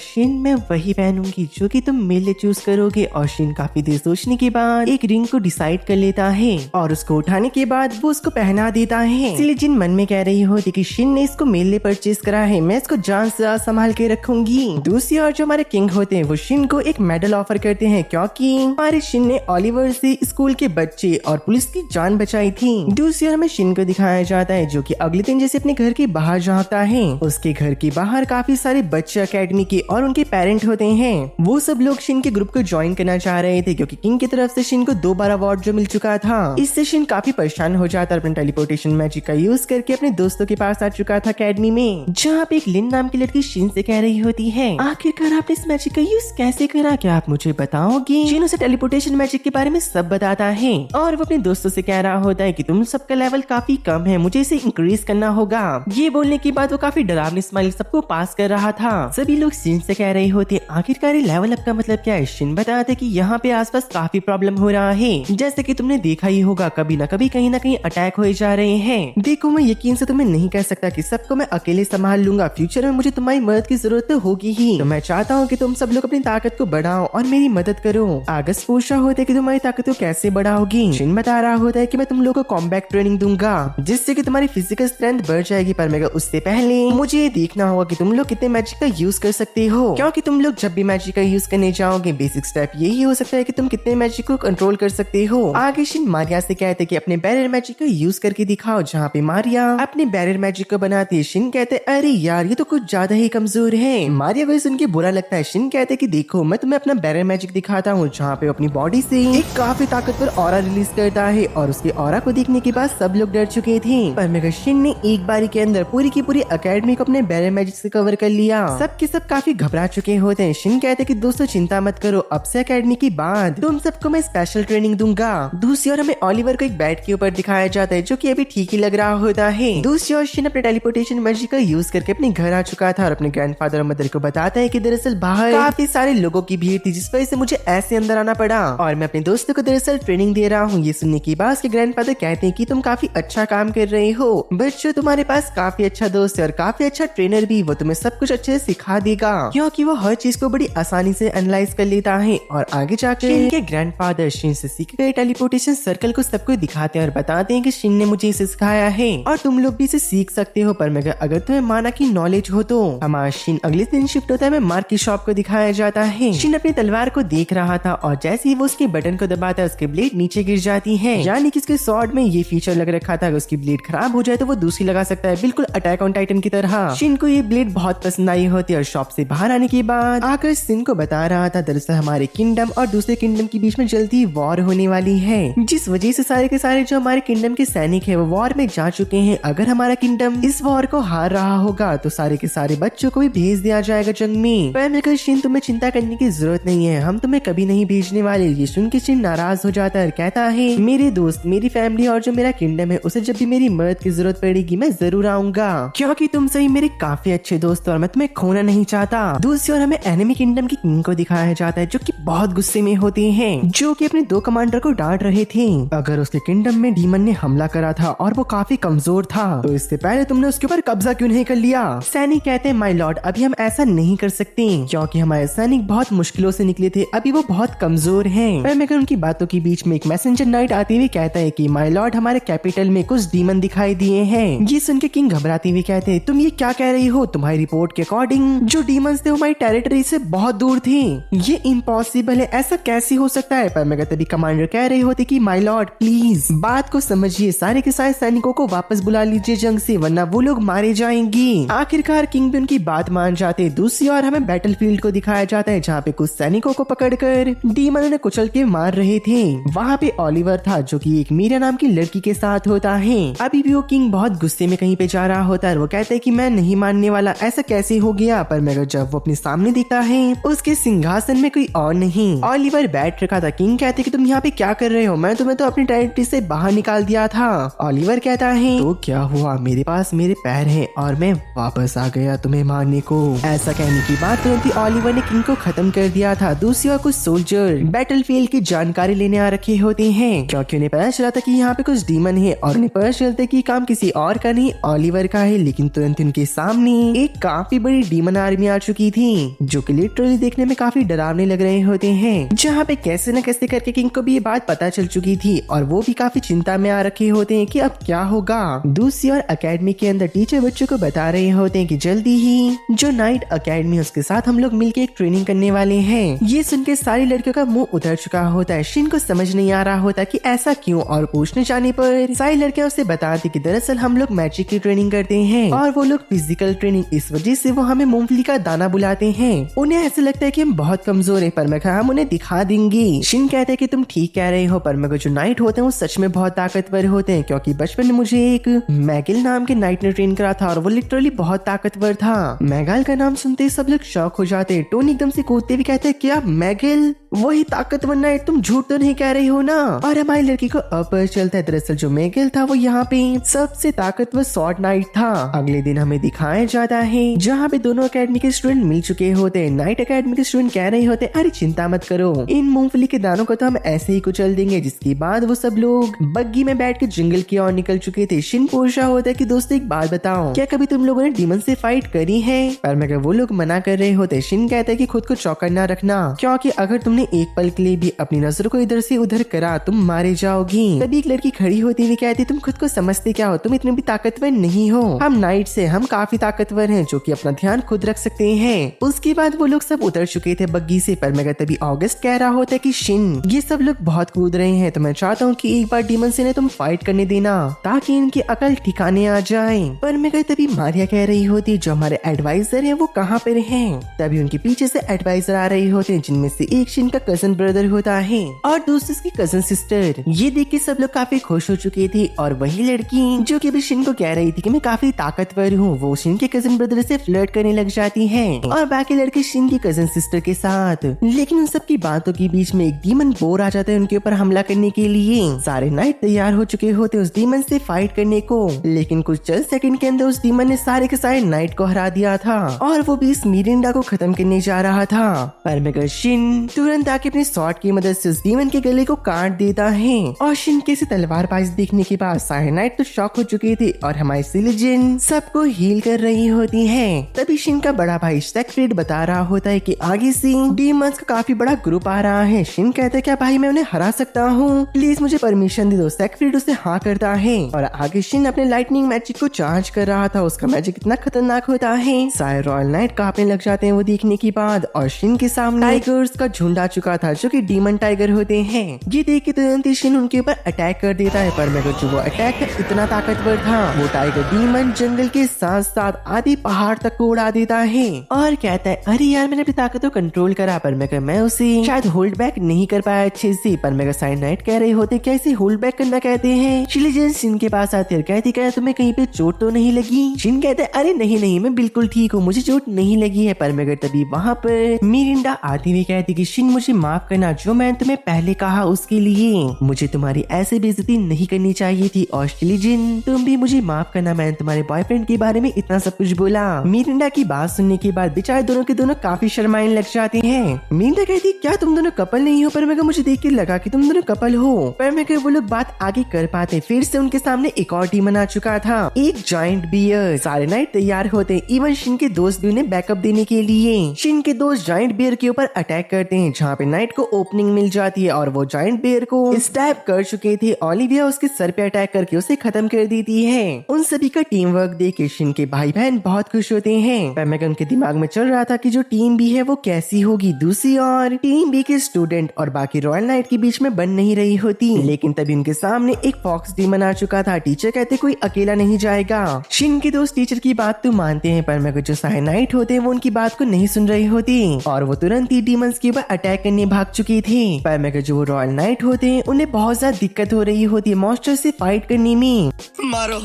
शिन मैं वही पहनूंगी जो कि तुम मेले चूज करोगे। और शिन काफी देर सोचने के बाद एक रिंग को डिसाइड कर लेता है और उसको उठाने के बाद वो उसको पहना देता है। इसलिए जिन मन में कह रही होती कि शिन ने इसको मेले परचेज करा है, मैं इसको जान से संभाल के रखूंगी। दूसरी ओर जो हमारे किंग होते हैं वो शिन को एक मेडल ऑफर करते हैं क्योंकि हमारे शिन ने ओलिवर से स्कूल के बच्चे और पुलिस की जान बचाई थी। दूसरी ओर हमें शिन को दिखाया जाता है जो कि अगले दिन जैसे अपने घर के बाहर झांकता है। उसके घर के बाहर काफी सारे बच्चे अकेडमी के और उनके पेरेंट होते हैं। वो सब लोग शिन के ग्रुप को ज्वाइन करना चाह रहे थे क्योंकि किंग की तरफ से शिन को 2 बार अवार्ड जो मिल चुका था। इससे शिन काफी परेशान हो जाता और अपने टेलीपोर्टेशन मैजिक का यूज करके अपने दोस्तों के पास आ चुका था अकेडमी में, जहाँ पे एक लिन नाम की लड़की शिन से कह रही होती है, आखिरकार आपने इस मैजिक का यूज कैसे करा, क्या आप मुझे बताओगे। शिन उसे टेलीपोर्टेशन मैजिक के बारे में सब बताता है और वो अपने दोस्तों से कह रहा होता है कि तुम सबका लेवल काफी कम है, मुझे इसे इंक्रीज करना होगा। ये बोलने के बाद वो काफी डरावनी स्माइल सबको पास कर रहा था। सभी लोग शिन से कह रहे होते आखिरकार लेवल अप का मतलब क्या है। शिन बताते कि यहाँ पे आसपास काफी प्रॉब्लम हो रहा है, जैसे कि तुमने देखा ही होगा कभी न कभी कहीं ना कहीं अटैक हो जा रहे हैं। देखो मैं यकीन से तुम्हें नहीं कह सकता कि सबको मैं अकेले संभाल लूंगा, फ्यूचर में मुझे तुम्हारी मदद की जरूरत तो होगी ही। तो मैं चाहता हूँ कि तुम सब लोग अपनी ताकत को बढ़ाओ और मेरी मदद करो। आगस्ट पूछ रहा होता है कि तुम्हारी ताकत को कैसे बढ़ाओगी। शिन बता रहा होता है कि मैं तुम लोगों को कॉम्बैट ट्रेनिंग दूंगा जिससे कि तुम्हारी फिजिकल स्ट्रेंथ बढ़ जाएगी, पर मगर उससे पहले मुझे ये देखना होगा कि तुम लोग कितने मैजिक का यूज कर सकते हो, क्योंकि तुम लोग जब भी मैजिक का यूज करने जाओगे बेसिक स्टेप यही हो सकता है कि तुम कितने मैजिक को कंट्रोल कर सकते हो। आगे शिन मारिया से कहते कि अपने बैरियर मैजिक का यूज करके दिखाओ, जहाँ पे मारिया अपने बैरियर मैजिक को बनाती है। शिन कहते अरे यार ये तो कुछ ज्यादा ही कमजोर है। मारिया को सुन के बुरा लगता है। शिन कहते कि देखो मैं तुम्हें अपना बैरियर मैजिक दिखाता हूँ, जहाँ पे अपनी बॉडी से एक काफी ताकतवर ऑरा रिलीज करता है और उसके ऑरा को देखने के बाद सब लोग डर चुके थे, पर मगर शिन ने एक बारी के अंदर पूरी की पूरी अकेडमी को अपने बैरियर मैजिक से कवर कर लिया। सब के सब काफी घबरा चुके होते हैं। शिन कहते कि दोस्तों चिंता मत करो, अब से अकेडमी के बाद तुम सबको मैं स्पेशल ट्रेनिंग दूंगा। दूसरी ओर हमें ओलिवर को एक बेड के ऊपर दिखाया जाता है जो कि अभी ठीक ही लग रहा होता है। दूसरी ओर शिन अपने टेलीपोर्टेशन मैजिक का यूज करके अपने घर आ चुका था और अपने ग्रैंडफादर और मदर को बताता है कि दरअसल बाहर काफी सारे लोगों की भीड़ थी जिस वजह से मुझे ऐसे अंदर आना पड़ा और मैं अपने दोस्तों को दरअसल ट्रेनिंग दे रहा हूँ। ये सुनने के बाद उसके ग्रैंडफादर कहते हैं कि तुम काफी अच्छा काम कर रहे हो बच्चों, तुम्हारे पास काफी अच्छा दोस्त है और काफी अच्छा ट्रेनर भी, वो तुम्हें सब कुछ अच्छे से सिखा देगा क्योंकि वो हर चीज को बड़ी आसानी से एनालाइज कर लेता है। और आगे जाकर इनके ग्रैंडफादर शिन से सीखे गए टेलीपोर्टेशन सर्कल को सबको दिखाते हैं और बताते हैं कि शिन ने मुझे इसे सिखाया है और तुम लोग भी इसे सीख सकते हो, पर मगर अगर तुम्हें माना की नॉलेज हो तो। हमारा शिन अगले दिन शिफ्ट होता है, हमें मार्क की शॉप को दिखाया जाता है। शिन अपनी तलवार को देख रहा था और जैसे ही वो उसके बटन को दबाता है उसकी ब्लेड नीचे गिर जाती है, यानी कि उसके स्वॉर्ड में ये फीचर लग रखा था, अगर उसकी ब्लेड खराब हो जाए तो वो दूसरी लगा सकता है, बिल्कुल अटैक ऑन टाइटन की तरह। शिन को ये ब्लेड बहुत पसंद आई होती है और शॉप से बाहर आने के बाद आकर शिन को बता रहा था दरअसल हमारे किंगडम और दूसरे किंगडम के बीच में जल्दी वॉर होने वाली है, जिस वजह से सारे के सारे जो हमारे किंगडम के सैनिक है वो वॉर में जा चुके हैं। अगर हमारा किंगडम इस वॉर को हार रहा होगा तो सारे के सारे बच्चों को भी भेज दिया जाएगा जंग में। पर मगर शिन तुम्हें चिंता करने की जरूरत नहीं है, हम तुम्हें कभी नहीं भेजने वाले। ये सुन के शिन नाराज हो जाता है और कहता है मेरे दोस्त, मेरी फैमिली और जो मेरा किंगडम है उसे जब भी मेरी मदद की जरूरत पड़ेगी मैं जरूर आऊंगा, क्योंकि तुम सही मेरे काफी अच्छे दोस्त और मैं तुम्हें खोना नहीं चाहता। दूसरी ओर हमें एनिमी किंगडम की किंग को दिखाया जाता है जो कि बहुत गुस्से में होते हैं, जो कि अपने 2 कमांडर को डांट रहे थे। अगर उसके किंगडम में डीमन ने हमला करा था और वो काफी कमजोर था तो इससे पहले तुमने उसके ऊपर कब्जा क्यों नहीं कर लिया। सैनिक कहते हैं माय लॉर्ड अभी हम ऐसा नहीं कर सकते क्योंकि हमारे सैनिक बहुत मुश्किलों से निकले थे, अभी वो बहुत कमजोर हैं। पर मगर उनकी बातों के बीच में एक मैसेंजर नाइट आते हुए कहता है कि माय लॉर्ड हमारे कैपिटल में कुछ डीमन दिखाई दिए हैं। ये सुन के किंग घबराते हुए कहते हैं तुम ये क्या कह रही हो, तुम्हारी रिपोर्ट के अकॉर्डिंग जो डीमंस थे वो हमारी टेरिटरी से बहुत दूर थे, ये इम्पॉसिबल है, ऐसा कैसे हो सकता है। पर मगर तभी कमांडर कह रहे होते कि माय लॉर्ड प्लीज बात को समझिए, सारे के सारे सैनिकों को वापस बुला लीजिए जंग से वरना वो लोग मारे जाएंगे। आखिरकार किंग भी उनकी बात मान जाते। दूसरी ओर हमें बैटलफील्ड को दिखाया जाता है जहाँ पे कुछ सैनिकों को पकड़कर डीमन ने कुचल के मार रहे थे। वहाँ पे ओलिवर था जो कि एक मीरा नाम की लड़की के साथ होता है। अभी भी वो किंग बहुत गुस्से में कहीं पे जा रहा होता है, वो कहता है कि मैं नहीं मानने वाला, ऐसा कैसे हो गया। पर मगर जब वो अपने सामने दिखता है उसके सिंहासन में कोई और नहीं ओलिवर बैठ रखा था। किंग कहते कि तुम यहाँ पे क्या कर रहे हो, मैं तुम्हें तो अपनी टेरिटरी से बाहर निकाल दिया था। ओलिवर कहता है तो क्या हुआ, मेरे पास मेरे पैर हैं और मैं वापस आ गया तुम्हें मारने को। ऐसा कहने की बात तुरंत ही ओलिवर ने किंग को खत्म कर दिया था। दूसरी ओर कुछ सोल्जर बैटलफील्ड की जानकारी लेने आ रखे होते हैं क्योंकि उन्हें पता चला था कि यहाँ पे कुछ डीमन है और उन्हें पता चलता है कि काम किसी और का नहीं ओलिवर का है। लेकिन तुरंत उनके सामने एक काफी बड़ी डीमन आर्मी आ चुकी थी जो कि लिटरली देखने में में काफी डरावने लग रहे होते हैं, जहाँ पे कैसे न कैसे करके किंग को भी ये बात पता चल चुकी थी और वो भी काफी चिंता में आ रखे होते हैं कि अब क्या होगा। दूसरी ओर एकेडमी के अंदर टीचर बच्चों को बता रहे होते हैं कि जल्दी ही जो नाइट एकेडमी है उसके साथ हम लोग मिलकर एक ट्रेनिंग करने वाले हैं। ये सुन के सारी लड़कियों का मुंह उतर चुका होता है। शिन को समझ नहीं आ रहा होता कि ऐसा क्यों, और पूछने जाने पर सारी लड़कियां उसे बताती कि दरअसल हम लोग मैजिक की ट्रेनिंग करते हैं और वो लोग फिजिकल ट्रेनिंग, इस वजह से वो हमें मूंगफली का दाना बुलाते हैं। उन्हें ऐसा लगता है कि हम बहुत कमजोर है, पर मैं हम उन्हें दिखा देंगे। शिन कहते हैं कि तुम ठीक कह रहे हो, पर मगर जो नाइट होते हैं वो सच में बहुत ताकतवर होते हैं, क्योंकि बचपन में मुझे एक मैगल नाम के नाइट ने ट्रेन करा था और वो लिटरली बहुत ताकतवर था। मैगल का नाम सुनते ही सब लोग शॉक हो जाते हैं। टोनी एकदम से कूदते भी कहते हैं क्या मैगल वही ताकतवर नाइट, तुम झूठ तो नहीं कह रही हो ना। और हमारी लड़की को अब पता चलता है दरअसल जो मैगल था वो यहाँ पे सबसे ताकतवर शॉर्ट नाइट था। अगले दिन हमें दिखाया जाता है जहाँ पे दोनों एकेडमी के स्टूडेंट मिल चुके होते हैं। नाइट एकेडमी के स्टूडेंट कह रहे होते अरे चिंता मत करो, इन मूंगफली के दानों को तो हम ऐसे ही कुचल देंगे। जिसके बाद वो सब लोग बग्गी में बैठ के जंगल की ओर निकल चुके थे। शिन पूछ रहा होता है कि दोस्तों एक बात बताओ, क्या कभी तुम लोगों ने डीमन से फाइट करी है? पर मगर वो लोग मना कर रहे होते। शिन कहता है कि खुद को चौकन्ना ना रखना, क्योंकि अगर तुमने एक पल के लिए भी अपनी नजर को इधर से उधर करा तुम मारे जाओगी। तभी एक लड़की खड़ी होती हुई कहती तुम खुद को समझते क्या हो, तुम इतने भी ताकतवर नहीं हो। हम नाइट से हम काफी ताकतवर हैं जो कि अपना ध्यान खुद रख सकते हैं। उसके बाद वो लोग सब उतर चुके थे बग्गी से, पर मगर तभी ऑगस्ट कह रहा होता है कि शिन ये सब लोग बहुत कूद रहे हैं, तो मैं चाहता हूँ कि एक बार डीमन से तुम फाइट करने देना ताकि इनकी अकल ठिकाने आ जाए। पर मगर तभी मारिया कह रही होती जो हमारे एडवाइजर है वो कहाँ पर है। तभी उनके पीछे से एडवाइजर आ रहे होते हैं, जिनमें से एक शिन का कजन ब्रदर होता है और दूसरी की कजन सिस्टर। ये देख के सब लोग काफी खुश हो चुके थे और वही लड़की जो कि अभी शिन को कह रही थी कि मैं काफी ताकतवर हूँ, वो शिन के कजन ब्रदर से फ्लर्ट करने लग जाती है और बाकी लड़के शिन की कजन सिस्टर के साथ। लेकिन उन सब की बातों के बीच में एक डीमन बोर आ जाता है उनके ऊपर हमला करने के लिए। सारे नाइट तैयार हो चुके होते उस डीमन से फाइट करने को, लेकिन कुछ चंद सेकंड के अंदर उस डीमन ने सारे के सारे नाइट को हरा दिया था और वो भी इस मिरिंडा को खत्म करने जा रहा था। पर मगर शिन तुरंत आके अपने स्वॉर्ड की मदद से उस डीमन के गले को काट देता है और शिन के तलवारबाजी देखने के बाद सारे नाइट तो शॉक हो चुके थे और हमारी सिलिजिन सबको हील कर रही होती है। तभी शिन का बड़ा भाई सेक्रेट बता रहा होता है कि आगे से डीमंस का काफी बड़ा ग्रुप आ रहा है। शिन कहता है क्या भाई मैं उन्हें हरा सकता हूँ, प्लीज मुझे परमिशन दे दो। सेक्रेट उसे हाँ करता है और आगे शिन अपने लाइटनिंग मैजिक को चार्ज कर रहा था। उसका मैजिक इतना खतरनाक होता है सारे रॉयल नाइट कांपने लग जाते हैं वो देखने के बाद। और शिन के सामने टाइगर्स का झुंड आ चुका था जो कि डीमन टाइगर होते हैं। ये देख के तुरंत ही शिन उनके ऊपर अटैक कर देता है, पर मगर जो वो अटैक इतना ताकतवर था वो टाइगर डीमन जंगल के साथ साथ आधी पहाड़ तक को उड़ा देता है और कहता है अरे यार मैंने अपनी ताकत को कंट्रोल करा, पर मगर मैं उसे शायद होल्ड बैक नहीं कर पाया अच्छे से। पर मगर साइनाइट कह रहे होते क्या इसे होल्ड बैक करना कहते हैं। चिलीजन शिन के पास आते और कहती क्या तुम्हें कहीं पे चोट तो नहीं लगी? शिन कहते अरे नहीं मैं बिल्कुल ठीक हूँ, मुझे चोट नहीं लगी है। पर मगर तभी वहाँ पर मिरिंडा आती हुई कहती कि शिन मुझे माफ करना, जो मैंने तुम्हें पहले कहा उसके लिए मुझे तुम्हारी ऐसे बेइज्जती नहीं करनी चाहिए थी। और शिलीजिन तुम भी मुझे माफ करना, मैंने तुम्हारे बॉयफ्रेंड के बारे में इतना सब कुछ बोला। मिरिंडा की बात सुनने के बाद बेचारे दोनों के दोनों काफी शर्माने लग जाते हैं। मिरिंडा कहती क्या तुम दोनों कपल नहीं हो? पर मगर मुझे देख के लगा कि तुम दोनों कपल हो। पर मगर वो लोग बात आगे कर पाते फिर से उनके सामने एक और डीमन आ चुका था, एक जायंट बियर। सारे नाइट तैयार होते इवन शिन के दोस्त भी उन्हें बैकअप देने के लिए। शिन के दोस्त जायंट बियर के ऊपर अटैक करते हैं जहाँ पे नाइट को ओपनिंग मिल जाती है और वो जायंट बियर को स्टैब कर चुके थे। ओलिविया उसके सर पे अटैक करके उसे खत्म कर देती है। उन सभी का टीम वर्क देख के शिन के भाई बहन बहुत खुश होते हैं। पर मगर उनके दिमाग में चल रहा था कि जो टीम बी है वो कैसी होगी। दूसरी ओर टीम बी के स्टूडेंट और बाकी रॉयल नाइट के बीच में बन नहीं रही होती, लेकिन तभी उनके सामने एक फॉक्स डीमन आ चुका था। टीचर कहते कोई अकेला नहीं जाएगा। शिन के दोस्त टीचर की बात तो मानते हैं, पर मगर जो साइनाइट होते हैं वो उनकी बात को नहीं सुन रही होती और वो तुरंत ही डीमंस के ऊपर अटैक करने भाग चुकी थी। पर मगर जो रॉयल नाइट होते हैं उन्हें बहुत ज्यादा दिक्कत हो रही होती है मॉन्स्टर से फाइट करने में। मारो,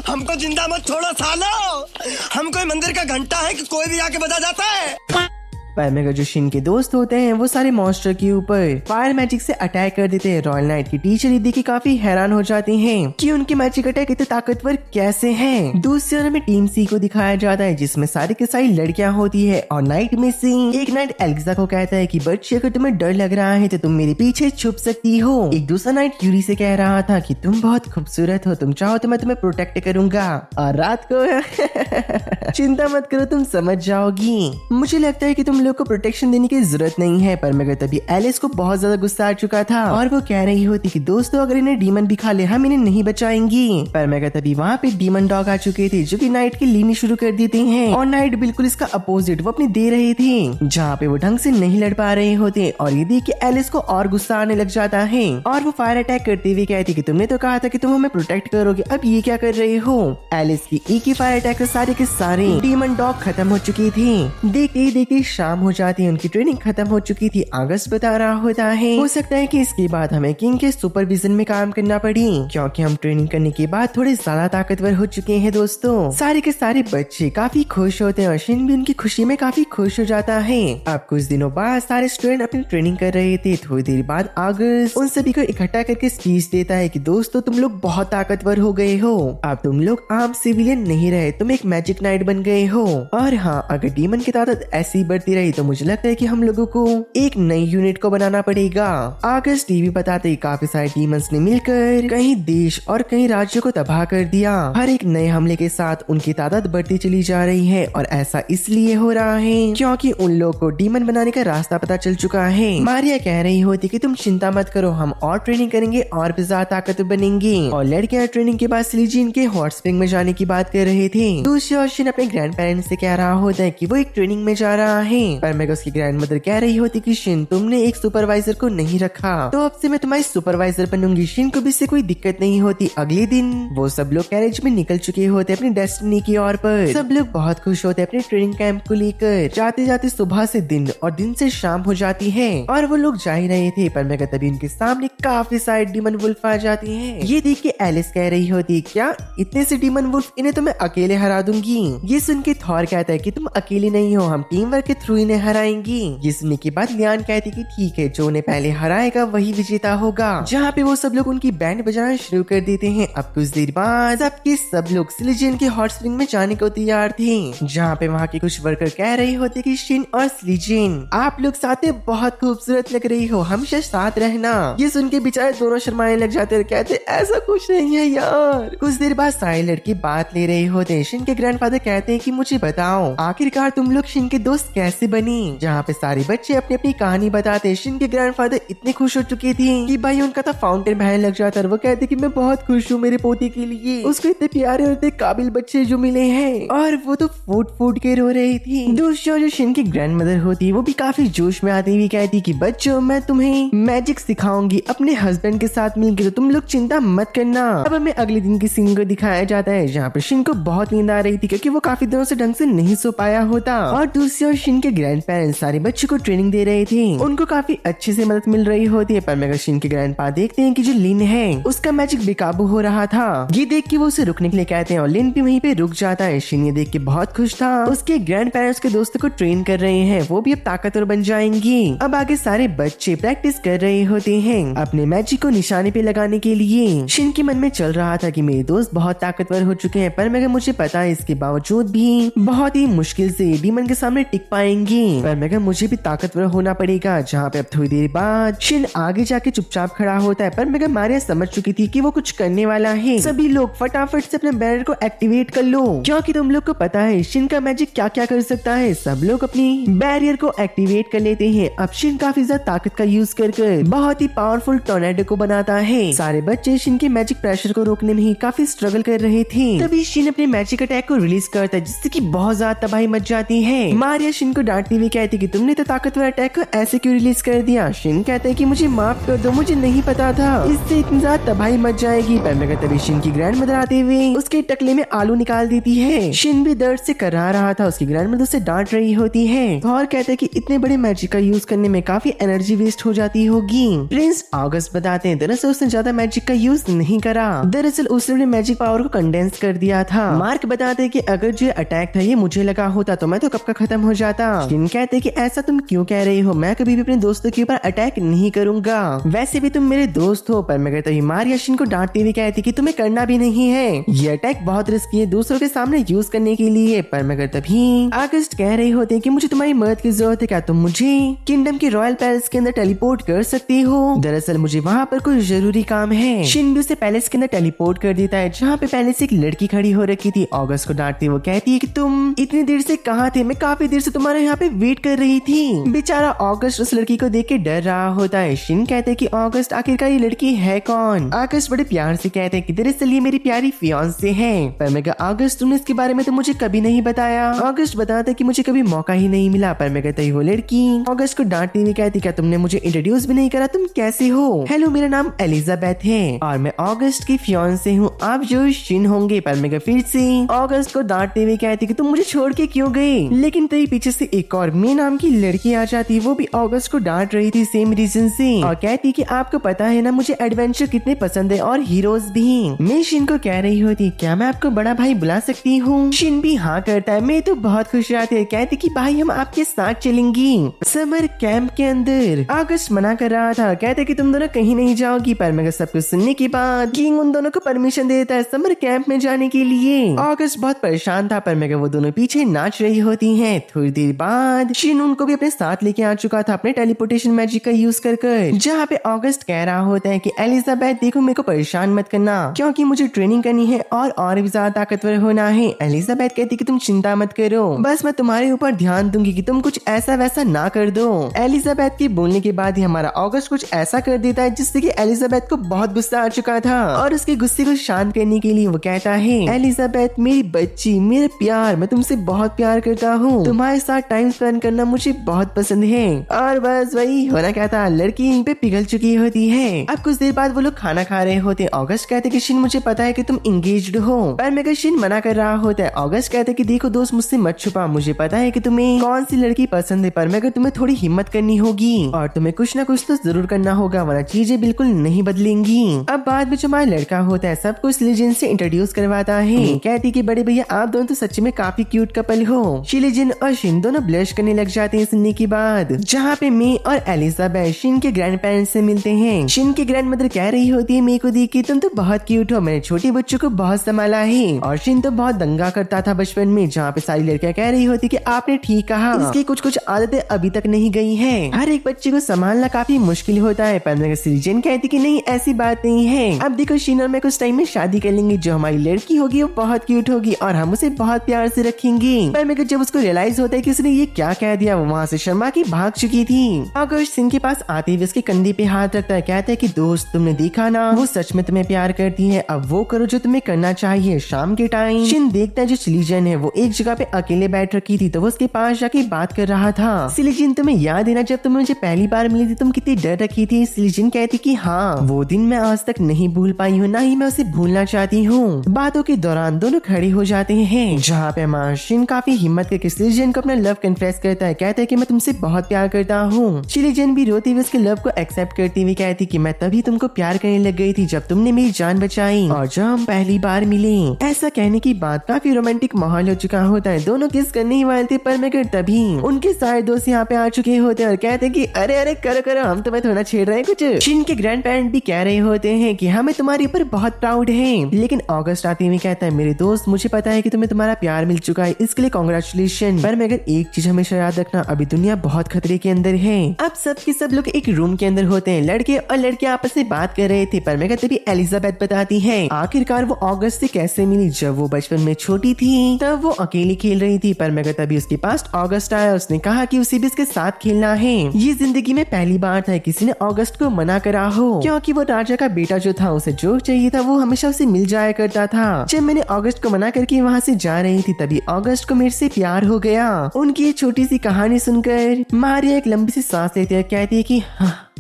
हमको जिंदा मत छोड़ो सालो। हम कोई मंदिर का घंटा है कि कोई भी आके बजा जाता है। पर मगर जो शिन के दोस्त होते हैं वो सारे मॉन्स्टर के ऊपर फायर मैजिक से अटैक कर देते हैं। रॉयल नाइट की टीचर ये देख के काफी हैरान हो जाते हैं कि उनके मैजिक अटैक इतने ताकतवर कैसे हैं। दूसरी ओर में टीम सी को दिखाया जाता है जिसमें सारी की सारी लड़कियां होती है और नाइट में से एक नाइट एलिजा को कहता है कि बच्ची अगर तुम्हें डर लग रहा है तो तुम मेरे पीछे छुप सकती हो। एक दूसरा नाइट यूरी से कह रहा था कि तुम बहुत खूबसूरत हो, तुम चाहो तो मैं तुम्हें प्रोटेक्ट करूंगा और रात को चिंता मत करो तुम समझ जाओगी। मुझे लगता है कि तुम लोग को प्रोटेक्शन देने की जरूरत नहीं है। पर मगर तभी एलिस को बहुत ज्यादा गुस्सा आ चुका था और वो कह रही होती कि दोस्तों अगर इन्हें डीमन भी खा ले हम इन्हें नहीं बचाएंगी। पर मगर तभी वहाँ पे डीमन डॉग आ चुके थे जो कि नाइट की लीनी शुरू कर देते हैं और नाइट बिल्कुल इसका अपोजिट वो अपनी दे रहे थे जहाँ पे वो ढंग से नहीं लड़ पा रहे होते। और ये देख के एलिस को और गुस्सा आने लग जाता है और वो फायर अटैक करते हुए कहती कि तुमने तो कहा था कि तुम हमें प्रोटेक्ट करोगे, अब ये क्या कर रहे हो। एलिस की एक ही फायर अटैक से सारे के सारे डीमन डॉग खत्म हो चुके थे। देखते ही देखते शाम हो जाती है, उनकी ट्रेनिंग खत्म हो चुकी थी। अगस्त बता रहा होता है हो सकता है कि इसके बाद हमें किंग के सुपरविजन में काम करना पड़ी क्योंकि हम ट्रेनिंग करने के बाद थोड़े ज्यादा ताकतवर हो चुके हैं। दोस्तों सारे के सारे बच्चे काफी खुश होते हैं और शिन भी उनकी खुशी में काफी खुश हो जाता है। अब कुछ दिनों बाद सारे स्टूडेंट अपनी ट्रेनिंग कर रहे थे। थोड़ी देर बाद अगस्त उन सभी को इकट्ठा करके स्पीच देता है कि दोस्तों तुम लोग बहुत ताकतवर हो गए हो, अब तुम लोग आम सिविलियन नहीं रहे, तुम एक मैजिक नाइट बन गए हो। और हाँ, अगर डीमन की ताकत ऐसी ही बढ़ती रही तो मुझे लगता है कि हम लोगों को एक नई यूनिट को बनाना पड़ेगा। अगस्त टीवी बताते काफी सारे डीमंस ने मिलकर कई देश और कई राज्यों को तबाह कर दिया। हर एक नए हमले के साथ उनकी तादाद बढ़ती चली जा रही है और ऐसा इसलिए हो रहा है क्योंकि उन लोगों को डीमन बनाने का रास्ता पता चल चुका है। मारिया कह रही होती कि तुम चिंता मत करो, हम और ट्रेनिंग करेंगे और भी ज्यादा ताकतवर बनेंगे। और लड़कियां ट्रेनिंग के बाद सिलिजिन के हॉट स्प्रिंग में जाने की बात कर रहे थे। दूसरी ओर शिन अपने ग्रैंड पेरेंट्स से कह रहा होता है कि वो एक ट्रेनिंग में जा रहा है। पर मैं उसकी ग्रैंड मदर कह रही होती कि शिन तुमने एक सुपरवाइजर को नहीं रखा तो अब से मैं तुम्हारी सुपरवाइजर बनूंगी। शिन को भी इससे कोई दिक्कत नहीं होती। अगले दिन वो सब लोग कैरेज में निकल चुके होते अपनी डेस्टिनी की ओर पर। सब लोग बहुत खुश होते अपने ट्रेनिंग कैंप को लेकर। जाते जाते सुबह से दिन और दिन से शाम हो जाती है और वो लोग जा ही रहे थे। पर मैं तभी उनके सामने काफी सारे डीमन वुल्फ आ जाती हैं। ये देख के एलिस कह रही होती क्या इतने से डीमन वुल्फ, इन्हें तो मैं अकेले हरा दूंगी। ये सुन के थॉर कहता है कि तुम अकेले नहीं हो, हम टीम वर्क के थ्रू इन्हें हराएंगी। ये सुनने के बाद लियान कहती कि ठीक है, जो उन्हें पहले हराएगा वही विजेता होगा। जहाँ पे वो सब लोग उनकी बैंड बजाना शुरू कर देते हैं। अब कुछ देर बाद सबके सब लोग सिलिजियन के हॉट स्प्रिंग में जाने को तैयार थे जहाँ पे वहाँ के कुछ वर्कर कह रहे होते कि शिन और सिलिजियन आप लोग साथ में बहुत खूबसूरत लग रही हो, हमेशा साथ रहना। ये सुन के बेचारे दोनों शर्माने लग जाते हैं, कहते ऐसा कुछ नहीं है यार। कुछ देर बाद सारे लड़के बात ले रहे होते हैं। शिन के ग्रैंडफादर कहते हैं कि मुझे बताओ आखिरकार तुम लोग शिन के दोस्त कैसे बनी। जहाँ पे सारे बच्चे अपनी अपनी कहानी बताते हैं। शिन के ग्रैंडफादर इतने खुश हो चुके थे कि भाई उनका तो फाउंटेन बहने लग जाता है। वो कहते कि मैं बहुत खुश हूँ मेरे पोते के लिए, उसको इतने प्यारे और इतने काबिल बच्चे जो मिले हैं। और वो तो फूट फूट के रो रही थी। दूसरी ओर जो शिन की ग्रैंड मदर होती है वो भी काफी जोश में आती हुई कहती कि बच्चों मैं तुम्हें मैजिक सिखाऊंगी अपने हस्बैंड के साथ मिलकर, तो तुम लोग चिंता मत करना। अब हमें अगले दिन की सीन को दिखाया जाता है जहाँ पे शिन को बहुत नींद आ रही थी क्योंकि वो काफी दिनों से ढंग से नहीं सो पाया होता। और दूसरी ओर शिन के ग्रैंड पेरेंट्स सारे बच्चों को ट्रेनिंग दे रहे थे, उनको काफी अच्छे से मदद मिल रही होती है। पर मगर शिन के ग्रैंडपा देखते हैं कि जो लिन है उसका मैजिक बेकाबू हो रहा था। ये देख के वो उसे रुकने के लिए कहते हैं और लिन भी वहीं पे रुक जाता है। शिन ये देख के बहुत खुश था, उसके ग्रैंड पेरेंट्स के दोस्तों को ट्रेन कर रहे हैं, वो भी अब ताकतवर बन जाएंगी। अब आगे सारे बच्चे प्रैक्टिस कर रहे होते हैं अपने मैजिक को निशाने पे लगाने के लिए। शिन के मन में चल रहा था कि मेरे दोस्त बहुत ताकतवर हो चुके हैं, पर मगर मुझे पता है इसके बावजूद भी बहुत ही मुश्किल से डीमन के सामने टिक पाएंगे। पर मगर मुझे भी ताकतवर होना पड़ेगा। जहाँ पे अब थोड़ी देर बाद शिन आगे जाके चुपचाप खड़ा होता है। पर मगर मारिया समझ चुकी थी कि वो कुछ करने वाला है। सभी लोग फटाफट से अपने बैरियर को एक्टिवेट कर लो क्योंकि तुम लोग को पता है शिन का मैजिक क्या क्या कर सकता है। सब लोग अपनी बैरियर को एक्टिवेट कर लेते हैं। अब शिन काफी ज्यादा ताकत का यूज कर बहुत ही पावरफुल टोर्नेडो को बनाता है। सारे बच्चे शिन के मैजिक प्रेशर को रोकने में ही काफी स्ट्रगल कर रहे थे। तभी शिन अपने मैजिक अटैक को रिलीज करता है जिससे कि बहुत ज्यादा तबाही मच जाती है। मारिया शिन को डांटती हुई कहती कि तुमने तो ताकतवर अटैक को ऐसे क्यों रिलीज कर दिया। शिन कहता है कि मुझे माफ कर दो, मुझे नहीं पता था इससे इतनी ज्यादा तबाही मच जाएगी। पर मगर तभी शिन की ग्रैंड मदर आते हुए उसके टकले में आलू निकाल देती है। शिन भी दर्द से कराह रहा था, उसकी ग्रैंड मदर उसे डांट रही होती है। थॉर कहते हैं कि इतने बड़े मैजिक का यूज करने में काफी एनर्जी वेस्ट हो जाती होगी। प्रिंस अगस्त बताते हैं दरअसल उसने ज्यादा मैजिक का यूज नहीं करा, दरअसल उसने अपने मैजिक पावर को कंडेंस कर दिया था। मार्क बताते हैं कि अगर जो अटैक था ये मुझे लगा होता तो मैं तो कब का खत्म हो जाता। शिन कहते हैं कि ऐसा तुम क्यों कह रहे हो, मैं कभी भी अपने दोस्तों के ऊपर अटैक नहीं करूंगा, वैसे भी तुम मेरे दोस्त हो। पर मगर तभी मारिया शिन को डांटती हुई कहती कि तुम्हें करना भी नहीं है, ये अटैक बहुत रिस्की है दूसरों के सामने यूज करने के लिए। पर मगर तभी अगस्त कह रहे होते हैं कि मुझे तुम्हारी मदद की जरूरत है, क्या तुम मुझे किंगडम के रॉयल पैलेस के अंदर टेलीपोर्ट कर सकती हो। दरअसल मुझे वहाँ पर कोई जरूरी काम है। शिन भी उसे पैलेस के अंदर टेलीपोर्ट कर देता है जहाँ पे पहले से एक लड़की खड़ी हो रखी थी। अगस्त को डांटती वो कहती है कि तुम इतनी देर से कहाँ थे, मैं काफी देर से तुम्हारे यहाँ यहाँ पे वेट कर रही थी। बेचारा ऑगस्ट उस लड़की को देख के डर रहा होता है। शिन कहते हैं कि ऑगस्ट आखिरकार ये लड़की है कौन। ऑगस्ट बड़े प्यार से कहते हैं कि दरअसल ये मेरी प्यारी फियांसे है। पर मैं कहा ऑगस्ट तुमने इसके बारे में तो मुझे कभी नहीं बताया। ऑगस्ट बताता है कि मुझे कभी मौका ही नहीं मिला। पर मैं कहता वो लड़की ऑगस्ट को डांटती हुई कहती क्या तुमने मुझे इंट्रोड्यूस भी नहीं करा, तुम कैसे हो? हेलो मेरा नाम एलिजाबेथ है और मैं ऑगस्ट की फियांसे हूँ, आप जो शिन होंगे। पर मैं फिर से ऑगस्ट को डांटते हुए कहती कि तुम मुझे छोड़ के क्यों गए। लेकिन तेरे पीछे से एक और मे नाम की लड़की आ जाती, वो भी ऑगस्ट को डांट रही थी सेम रीजन से और कहती कि आपको पता है ना मुझे एडवेंचर कितने पसंद है और हीरोज भी। मैं शिन को कह रही होती क्या मैं आपको बड़ा भाई बुला सकती हूँ? शिन भी हाँ करता है। मैं तो बहुत खुश रहती है, कहती कि भाई हम आपके साथ चलेंगी समर कैंप के अंदर। ऑगस्ट मना कर रहा था, कहते कि तुम दोनों कहीं नहीं जाओगी। पर मैं सब कुछ सुनने के बाद किंग उन दोनों को परमिशन देता है समर कैंप में जाने के लिए। ऑगस्ट बहुत परेशान था पर मैं वो दोनों पीछे नाच रही होती हैं। थोड़ी देर बाद शिन उनको भी अपने साथ लेके आ चुका था अपने टेलीपोर्टेशन मैजिक का यूज कर जहाँ पे ऑगस्ट कह रहा होता है कि एलिजाबेथ देखो मेरे को परेशान मत करना क्योंकि मुझे ट्रेनिंग करनी है और भी ज्यादा ताकतवर होना है। एलिजाबेथ कहती कि तुम चिंता मत करो, बस मैं तुम्हारे ऊपर ध्यान दूंगी कि तुम कुछ ऐसा वैसा ना कर दो। एलिजाबेथ के बोलने के बाद ही हमारा ऑगस्ट कुछ ऐसा कर देता है जिससे कि एलिजाबेथ को बहुत गुस्सा आ चुका था और उसके गुस्से को शांत करने के लिए वो कहता है एलिजाबेथ मेरी बच्ची मेरा प्यार, मैं तुमसे बहुत प्यार करता हूँ, तुम्हारे साथ टाइम स्पेंड करना मुझे बहुत पसंद है। और बस वही होना क्या था, लड़की इन पे पिघल चुकी होती है। अब कुछ देर बाद वो लोग खाना खा रहे होते। ऑगस्ट कहते कि शिन मुझे पता है कि तुम इंगेज्ड हो। पर मैं शिन मना कर रहा होता है। ऑगस्ट कहते कि देखो दोस्त मुझसे मत छुपा, मुझे पता है कि तुम्हें कौन सी लड़की पसंद है। पर मैं तुम्हें थोड़ी हिम्मत करनी होगी और तुम्हें कुछ ना कुछ तो जरूर करना होगा वरना चीजें बिल्कुल नहीं बदलेंगी। अब बाद में जो हमारा लड़का होता है सब कुछ लिजिन से इंट्रोड्यूस करवाता है। कहती कि बड़े भैया आप दोनों तो सच में काफी क्यूट कपल हो। शिलिजिन और शिन दोनों ब्लश करने लग जाते हैं सुनने के बाद। जहाँ पे मे और एलिजाबेथ शिन के ग्रैंड पेरेंट्स से मिलते हैं। शिन की ग्रैंड मदर कह रही होती है मे को देख के तुम तो बहुत क्यूट हो, मैंने छोटे बच्चों को बहुत संभाला है। और शिन तो बहुत दंगा करता था बचपन में। जहाँ पे सारी लड़कियां कह रही होती कि आपने ठीक कहा, इसकी कुछ कुछ आदतें अभी तक नहीं गई है, हर एक बच्चे को संभालना काफी मुश्किल होता है। पर मैं सिलिजन कहती कि नहीं ऐसी बात नहीं है, अब देखो शिन और मैं कुछ टाइम में शादी कर लेंगे, जो हमारी लड़की होगी वो बहुत क्यूट होगी और हम उसे बहुत प्यार से रखेंगे। पर मैं जब उसको रियलाइज होता है कि उसने ये क्या कह दिया, वो वहाँ से शर्मा की भाग चुकी थी। ऑगस्ट सिंह के पास आते हुए उसके कंधे पे हाथ रखता है, कहता है कि दोस्त तुमने देखा ना वो सच में तुम्हें प्यार करती है, अब वो करो जो तुम्हें करना चाहिए। शाम के टाइम शिन देखता है जो सिलिजन है वो एक जगह पे अकेले बैठ रखी थी, तो वो उसके पास जाके बात कर रहा था। सिलिजन तुम्हें याद है ना जब तुम मुझे पहली बार मिली थी तुम कितनी डर रखी थी? सिलिजन कहती कि हाँ, वो दिन मैं आज तक नहीं भूल पाई हूँ, ना ही मैं उसे भूलना चाहती हूँ। बातों के दौरान दोनों खड़े हो जाते हैं, जहाँ पे शिन काफी हिम्मत करके सिलिजन को अपना लव कन्फेस करता है, कहता है कि मैं तुमसे बहुत प्यार करता हूँ। सिलिजन भी रोते हुए उसके लव को एक्सेप्ट करती हुई कहती कि मैं तभी तुमको प्यार करने लग गई थी जब तुमने मेरी जान बचाई और जब हम पहली बार मिले। ऐसा कहने की बात काफी रोमांटिक माहौल हो चुका होता है, दोनों किस करने ही वाले थे। पर मगर तभी उनके सारे दोस्त यहाँ पे आ चुके होते हैं और कहते हैं कि अरे अरे करो करो, हम तुम्हें थोड़ा छेड़ रहे हैं कुछ। शिन के ग्रैंड पेरेंट भी कह रहे होते हैं कि हमें तुम्हारे ऊपर बहुत प्राउड है। लेकिन ऑगस्ट आते हुए कहता है मेरे दोस्त मुझे पता है कि तुम्हें तुम्हारा प्यार मिल चुका है, इसके लिए कांग्रेचुलेशन। पर मगर एक चीज हमेशा याद रखना, अभी दुनिया बहुत खतरे के अंदर है। अब सब लोग एक रूम के अंदर होते हैं, लड़के और लड़कियां आपस में बात कर रहे थे। पर मगर तभी एलिजाबेथ बताती है आखिरकार वो ऑगस्ट से कैसे मिली। जब वो बचपन में छोटी थी तब वो अकेली खेल रही थी, पर मगर तभी उसके पास ऑगस्ट आया, उसने कहा कि उसे भी इसके साथ खेलना है। ये जिंदगी में पहली बार था किसी ने ऑगस्ट को मना करा हो, क्योंकि वो राजा का बेटा जो था उसे जो चाहिए था वो हमेशा उसे मिल जाया करता था। जब मैंने ऑगस्ट को मना करके वहाँ से जा रही थी तभी ऑगस्ट को मेरे से प्यार हो गया। उनकी ये छोटी सी कहानी सुनकर मारिया एक लंबी सी सांस लेती है, कहती है कि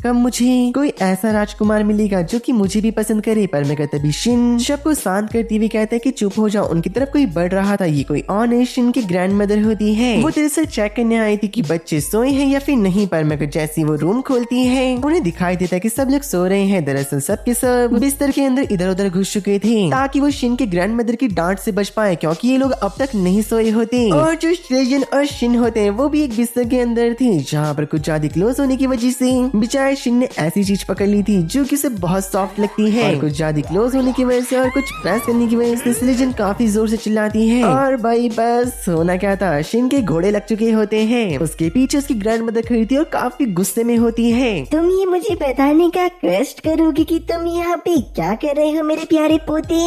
कब मुझे कोई ऐसा राजकुमार मिलेगा जो कि मुझे भी पसंद करे। पर मैं तभी शिन सबको शांत करती हुई कहता है कि चुप हो जाओ, उनकी तरफ कोई बढ़ रहा था। ये कोई और नहीं, शिन की ग्रैंड मदर होती है। वो दरअसल चेक करने आई थी कि बच्चे सोए हैं या फिर नहीं। पर मैं जैसी वो रूम खोलती है उन्हें दिखाई देता है कि सब लोग सो रहे हैं। दरअसल सब के सब बिस्तर के अंदर इधर उधर घुस चुके थे ताकि वो शिन के ग्रैंड मदर की डांट से बच पाए, क्योंकि ये लोग अब तक नहीं सोए होते। और जो शिलिजन और शिन होते हैं वो भी एक बिस्तर के अंदर थे, जहाँ पर कुछ ज्यादा क्लोज होने की वजह से बेचारे शायद शिन ने ऐसी चीज पकड़ ली थी जो कि उसे बहुत सॉफ्ट लगती है, और कुछ ज्यादा क्लोज होने की वजह से और कुछ प्रेस करने की वजह से शिनजिन काफी जोर से चिल्लाती है। और भाई बस होना क्या था, शिन के घोड़े लग चुके होते हैं। उसके पीछे उसकी ग्रैंड मदर खड़ी थी और काफी गुस्से में होती है। तुम ये मुझे बताने का कष्ट करोगे कि तुम यहाँ पे क्या कर रहे हो मेरे प्यारे पोते?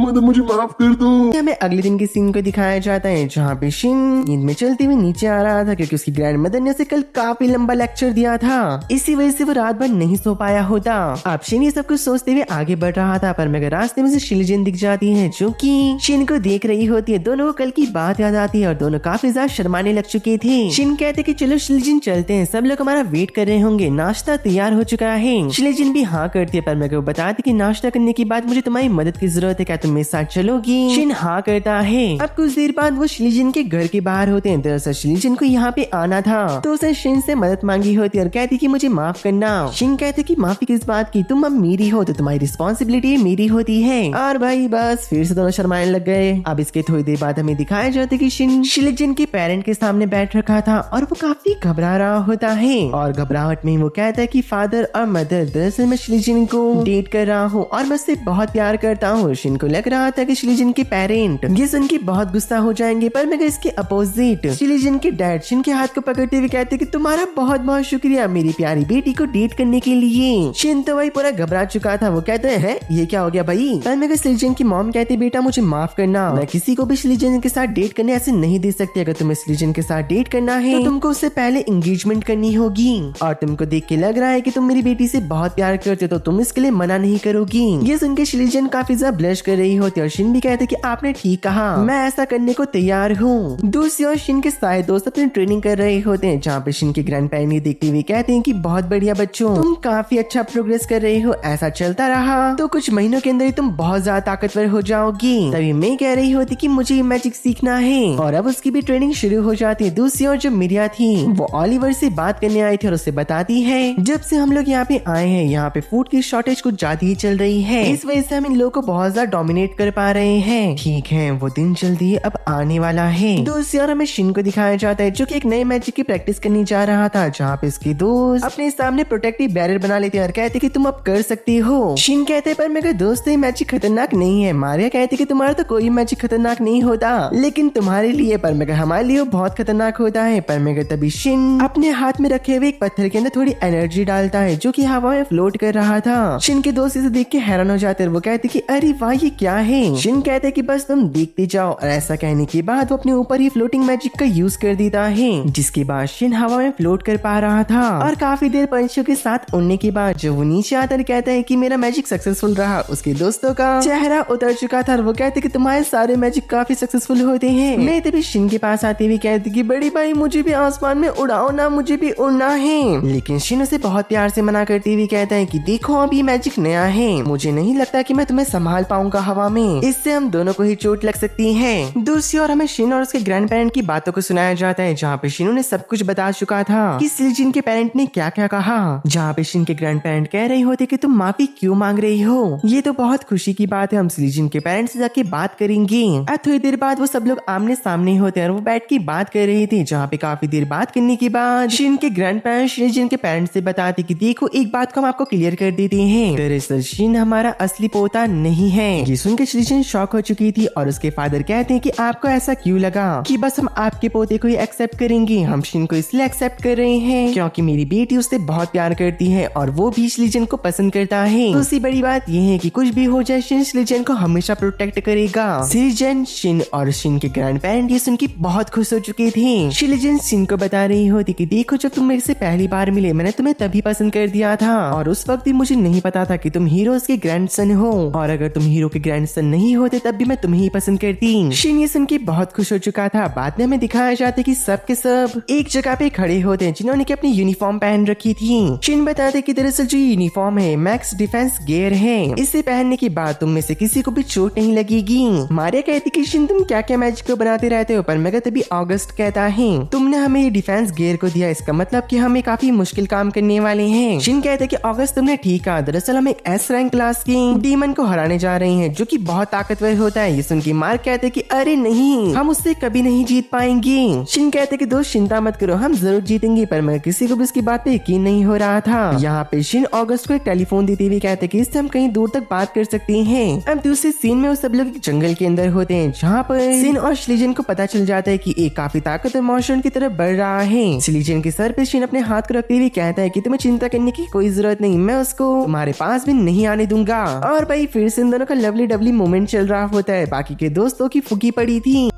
मदर मुझे माफ कर दो। हमें अगले दिन के सीन को दिखाया जाता है जहाँ पे शिन नींद में चलते हुए नीचे आ रहा था, क्योंकि उसकी ग्रैंड मदर ने उसे कल काफी लंबा लेक्चर दिया था। इसी वजह से वो रात भर नहीं सो पाया होता। अब शिन ये सब कुछ सोचते हुए आगे बढ़ रहा था, पर मगर रास्ते में से शिनजिन दिख जाती है जो कि शिन को देख रही होती है। दोनों को कल की बात याद आती है और दोनों काफी ज्यादा शर्माने लग चुके थे। शिन कहते कि चलो शिनजिन चलते हैं, सब लोग हमारा वेट कर रहे होंगे, नाश्ता तैयार हो चुका है। शिनजिन भी हाँ करती है, पर मगर वो बताती कि नाश्ता करने के बाद मुझे तुम्हारी मदद की जरूरत है, क्या तुम मेरे साथ चलोगी? शिन हाँ करता है। अब कुछ देर बाद वो शिनजिन के घर के बाहर होते हैं। दरअसल शिनजिन को यहाँ पे आना था, तो उसने शिन से मदद मांगी होती है और कहती कि मुझे माफ करना। शिन कहते कि माफी किस बात की, तुम अब मेरी हो तो तुम्हारी रिस्पॉन्सिबिलिटी मेरी होती है। और भाई बस फिर से दोनों शर्माने लग गए। अब इसके थोड़ी देर बाद हमें दिखाया जाता है कि शिन शिनजिन के पेरेंट के सामने बैठ रखा था और वो काफी घबरा रहा होता है। और घबराहट में वो कहता है कि फादर और मदर, दरअसल मैं शिनजिन को डेट कर रहा हूँ और मैं उससे बहुत प्यार करता हूँ। शिन को लग रहा था कि शिनजिन के पेरेंट ये सुन के बहुत गुस्सा हो जाएंगे, पर मगर इसके अपोजिट शिनजिन के डैड शिन के हाथ को पकड़ते हुए कहते कि तुम्हारा बहुत बहुत शुक्रिया मेरी प्यारी बेटी को डेट करने के लिए। शिन तो भाई पूरा घबरा चुका था। वो कहते हैं ये क्या हो गया भाई? पर मगर शिनजिन की मॉम कहती बेटा मुझे माफ करना, मैं किसी को भी शिनजिन के साथ डेट करने ऐसे नहीं दे सकती। अगर तुम्हें शिनजिन के साथ डेट करना है तो तुमको उससे पहले एंगेजमेंट करनी होगी, और तुमको देख के लग रहा है कि तुम मेरी बेटी से बहुत प्यार करते हो, तो तुम इसके लिए मना नहीं करोगी। ये सुन के शिनजिन काफी ज्यादा ब्लश कर रही होती है और शिन भी कहते कि आपने ठीक कहा, मैं ऐसा करने को तैयार हूँ। दूसरी ओर शिन के सारे दोस्त अपनी ट्रेनिंग कर रहे होते हैं, जहाँ पे शिन के ग्रैंड पेरेंट्स देखते हुए कहते हैं कि बहुत बढ़िया बच्चों, तुम काफी अच्छा प्रोग्रेस कर रहे हो, ऐसा चलता रहा तो कुछ महीनों के अंदर ही तुम बहुत ज्यादा ताकतवर हो जाओगी। तभी मैं कह रही होती कि मुझे मैजिक सीखना है, और अब उसकी भी ट्रेनिंग शुरू हो जाती है। दूसरी ओर जो मिरिया थी वो ओलिवर से बात करने आई थी और उससे बताती है जब से हम लोग यहाँ पे आए हैं यहाँ पे फूड की शॉर्टेज कुछ ज्यादा ही चल रही है, इस वजह से हम इन लोगों को बहुत ज्यादा डोमिनेट कर पा रहे हैं। ठीक है, वो दिन जल्दी अब आने वाला है। दूसरी ओर हमें शिन को दिखाया जाता है जो कि एक नए मैजिक की प्रैक्टिस करने जा रहा था, जहाँ पे इसके दोस्त अपने सामने प्रोटेक्टिव बैरियर बना लेते हैं और कहते कि तुम अब कर सकते हो। शिन कहते पर मेरे दोस्त ये मैजिक खतरनाक नहीं है। मारिया कहती कि तुम्हारा तो कोई मैजिक खतरनाक नहीं होता, लेकिन तुम्हारे लिए पर मगर हमारे लिए बहुत खतरनाक होता है। पर मगर तभी शिन अपने हाथ में रखे हुए एक पत्थर के अंदर थोड़ी एनर्जी डालता है जो कि हवा में फ्लोट कर रहा था। शिन के दोस्त इसे देख के हैरान हो जाते हैं। वो कहते कि अरे वाह ये क्या है? शिन कहते कि बस तुम देखते जाओ, और ऐसा कहने के बाद वो अपने ऊपर ही फ्लोटिंग मैजिक का यूज कर देता है, जिसके बाद शिन हवा में फ्लोट कर पा रहा था। और काफी देर पंछियों के साथ उड़ने के बाद जब वो नीचे आता है कहता है कि मेरा मैजिक सक्सेसफुल रहा। उसके दोस्तों का चेहरा उतर चुका था और वो कहते कि तुम्हारे सारे मैजिक काफी सक्सेसफुल होते हैं। मैं तभी शिन के पास आते हुए कहती कि बड़ी भाई मुझे भी आसमान में उड़ाओ ना, मुझे भी उड़ना है। लेकिन शिन उसे बहुत प्यार से मना करते हुए कहता है कि देखो अब ये मैजिक नया है, मुझे नहीं लगता कि मैं तुम्हें संभाल पाऊंगा हवा में, इससे हम दोनों को ही चोट लग सकती है। दूसरी ओर हमें शिन और उसके ग्रैंड पेरेंट की बातों को सुनाया जाता है, जहाँ पे शिन ने सब कुछ बता चुका था कि शिनजिन के पेरेंट ने क्या क्या कहा। जहाँ पे शिन के ग्रैंड पेरेंट कह रहे होते कि तुम माफी क्यों मांग रही हो, ये तो बहुत खुशी की बात है, हम शिनजिन के पेरेंट्स से जाके बात करेंगे। अब थोड़ी देर बाद वो सब लोग आमने सामने होते हैं और वो बैठ के बात कर रही थी, जहाँ पे काफी देर बात करने के बाद शिन के ग्रैंड पेरेंट्स शिनजिन के पेरेंट्स से बताते कि देखो एक बात को हम आपको क्लियर कर देते हैं, दरअसल शिन हमारा असली पोता नहीं है। ये सुन के शिनजिन शॉक हो चुकी थी और उसके फादर कहते हैं कि आपको ऐसा क्यों लगा कि बस हम आपके पोते को ही एक्सेप्ट करेंगे? हम शिन को इसलिए एक्सेप्ट कर रहे हैं क्योंकि मेरी बेटी उससे बहुत प्यार करती है और वो भी शिनजिन को पसंद करता है। दूसरी बड़ी बात ये है कि कुछ भी हो जाए शिन शिनजिन को हमेशा प्रोटेक्ट करेगा। शिनजिन, शिन और शिन के ग्रैंड पेरेंट ये सुन के बहुत खुश हो चुके थे। शिनजिन शिन को बता रही होती कि देखो जब तुम मेरे से पहली बार मिले मैंने तुम्हें तभी पसंद कर दिया था और उस वक्त भी मुझे नहीं पता था कि तुम हीरोज के ग्रैंडसन हो और अगर तुम हीरो के ग्रैंडसन नहीं होते तब भी मैं तुम्हें ही पसंद करती। शिन ये सुन के बहुत खुश हो चुका था। बाद में हमें दिखाया जाता है कि सब के सब एक जगह पे खड़े होते हैं जिन्होंने की अपनी यूनिफॉर्म पहन रखी थी। शिन बताते कि दरअसल जो यूनिफॉर्म है मैक्स डिफेंस गियर है, इसे पहनने के बाद तुम में से किसी को भी चोट नहीं लगेगी। मारिया कहती कि शिन तुम क्या क्या मैजिक को बनाते रहते हो, पर मगर तभी ऑगस्ट कहता है तुमने हमें ये डिफेंस गियर को दिया, इसका मतलब कि हमें काफी मुश्किल काम करने वाले हैं। शिन कहते कि ऑगस्ट तुमने ठीक कहा, दरअसल हम एक एस रैंक क्लास की डीमन को हराने जा रहे हैं जो कि बहुत ताकतवर होता है। ये सुन के मार्क कहते कि अरे नहीं, हम उससे कभी नहीं जीत पाएंगे। शिन कहते कि दोस्त चिंता मत करो, हम जरूर जीतेंगे, पर मगर किसी को भी उसकी बात पे यकीन नहीं हो रहा था। यहाँ पे शिन ऑगस्ट को एक टेलीफोन देते हुए कहते हैं कि इससे हम कहीं दूर तक बात कर सकते हैं। अब दूसरे सीन में वो सब लोग एक जंगल के अंदर होते हैं, जहाँ पर शिन और श्लीजन को पता चल जाता है कि एक काफी ताकतवर मॉन्स्टर की तरफ बढ़ रहा है। श्लीजन के सर पे शिन अपने हाथ को रखते हुए कहता है कि तुम्हें चिंता करने की कोई जरूरत नहीं, मैं उसको तुम्हारे पास भी नहीं आने दूंगा। और भाई फिर से इन दोनों का लवली डबली मोमेंट चल रहा होता है। बाकी के दोस्तों की फुकी पड़ी थी।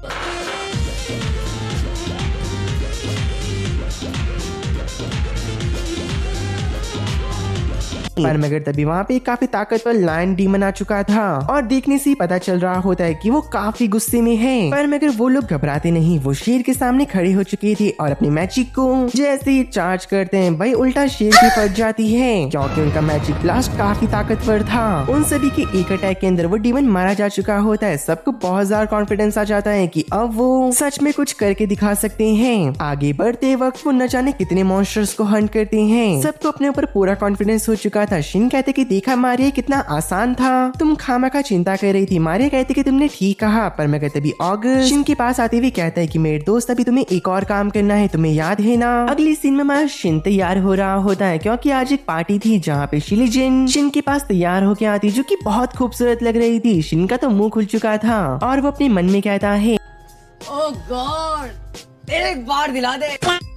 पर मगर तभी वहाँ पे काफी ताकतवर लायन डीमन आ चुका था और देखने से ही पता चल रहा होता है कि वो काफी गुस्से में है। पर मगर वो लोग घबराते नहीं, वो शेर के सामने खड़े हो चुके थे और अपनी मैजिक को जैसे ही चार्ज करते हैं भाई उल्टा शेर की फट जाती है, क्योंकि उनका मैजिक ब्लास्ट काफी ताकतवर था। उन सभी के एक अटैक के अंदर वो डीमन मारा जा चुका होता है। सबको बहुत ज्यादा कॉन्फिडेंस आ जाता है कि अब वो सच में कुछ करके दिखा सकते हैं। आगे बढ़ते वक्त वो न जाने कितने मॉन्स्टर्स को हंट करते हैं। सबको अपने ऊपर पूरा कॉन्फिडेंस हो चुका था। शिन कहते कि देखा मारिया कितना आसान था, तुम खामखा चिंता कर रही थी। मारिया कहते कि तुमने ठीक कहा। पर मैं कहते भी ऑगस्ट शिन के पास आते हुए कहता है कि मेरे दोस्त अभी तुम्हें एक और काम करना है, तुम्हें याद है ना। अगली सीन में हमारा शिन तैयार हो रहा होता है क्योंकि आज एक पार्टी थी जहाँ पे श्लीजन शिन के पास तैयार होके आती, जो कि बहुत खूबसूरत लग रही थी। शिन का तो मुंह खुल चुका था और वो अपने मन में कहता है ओह गॉड एक बार दिला दे।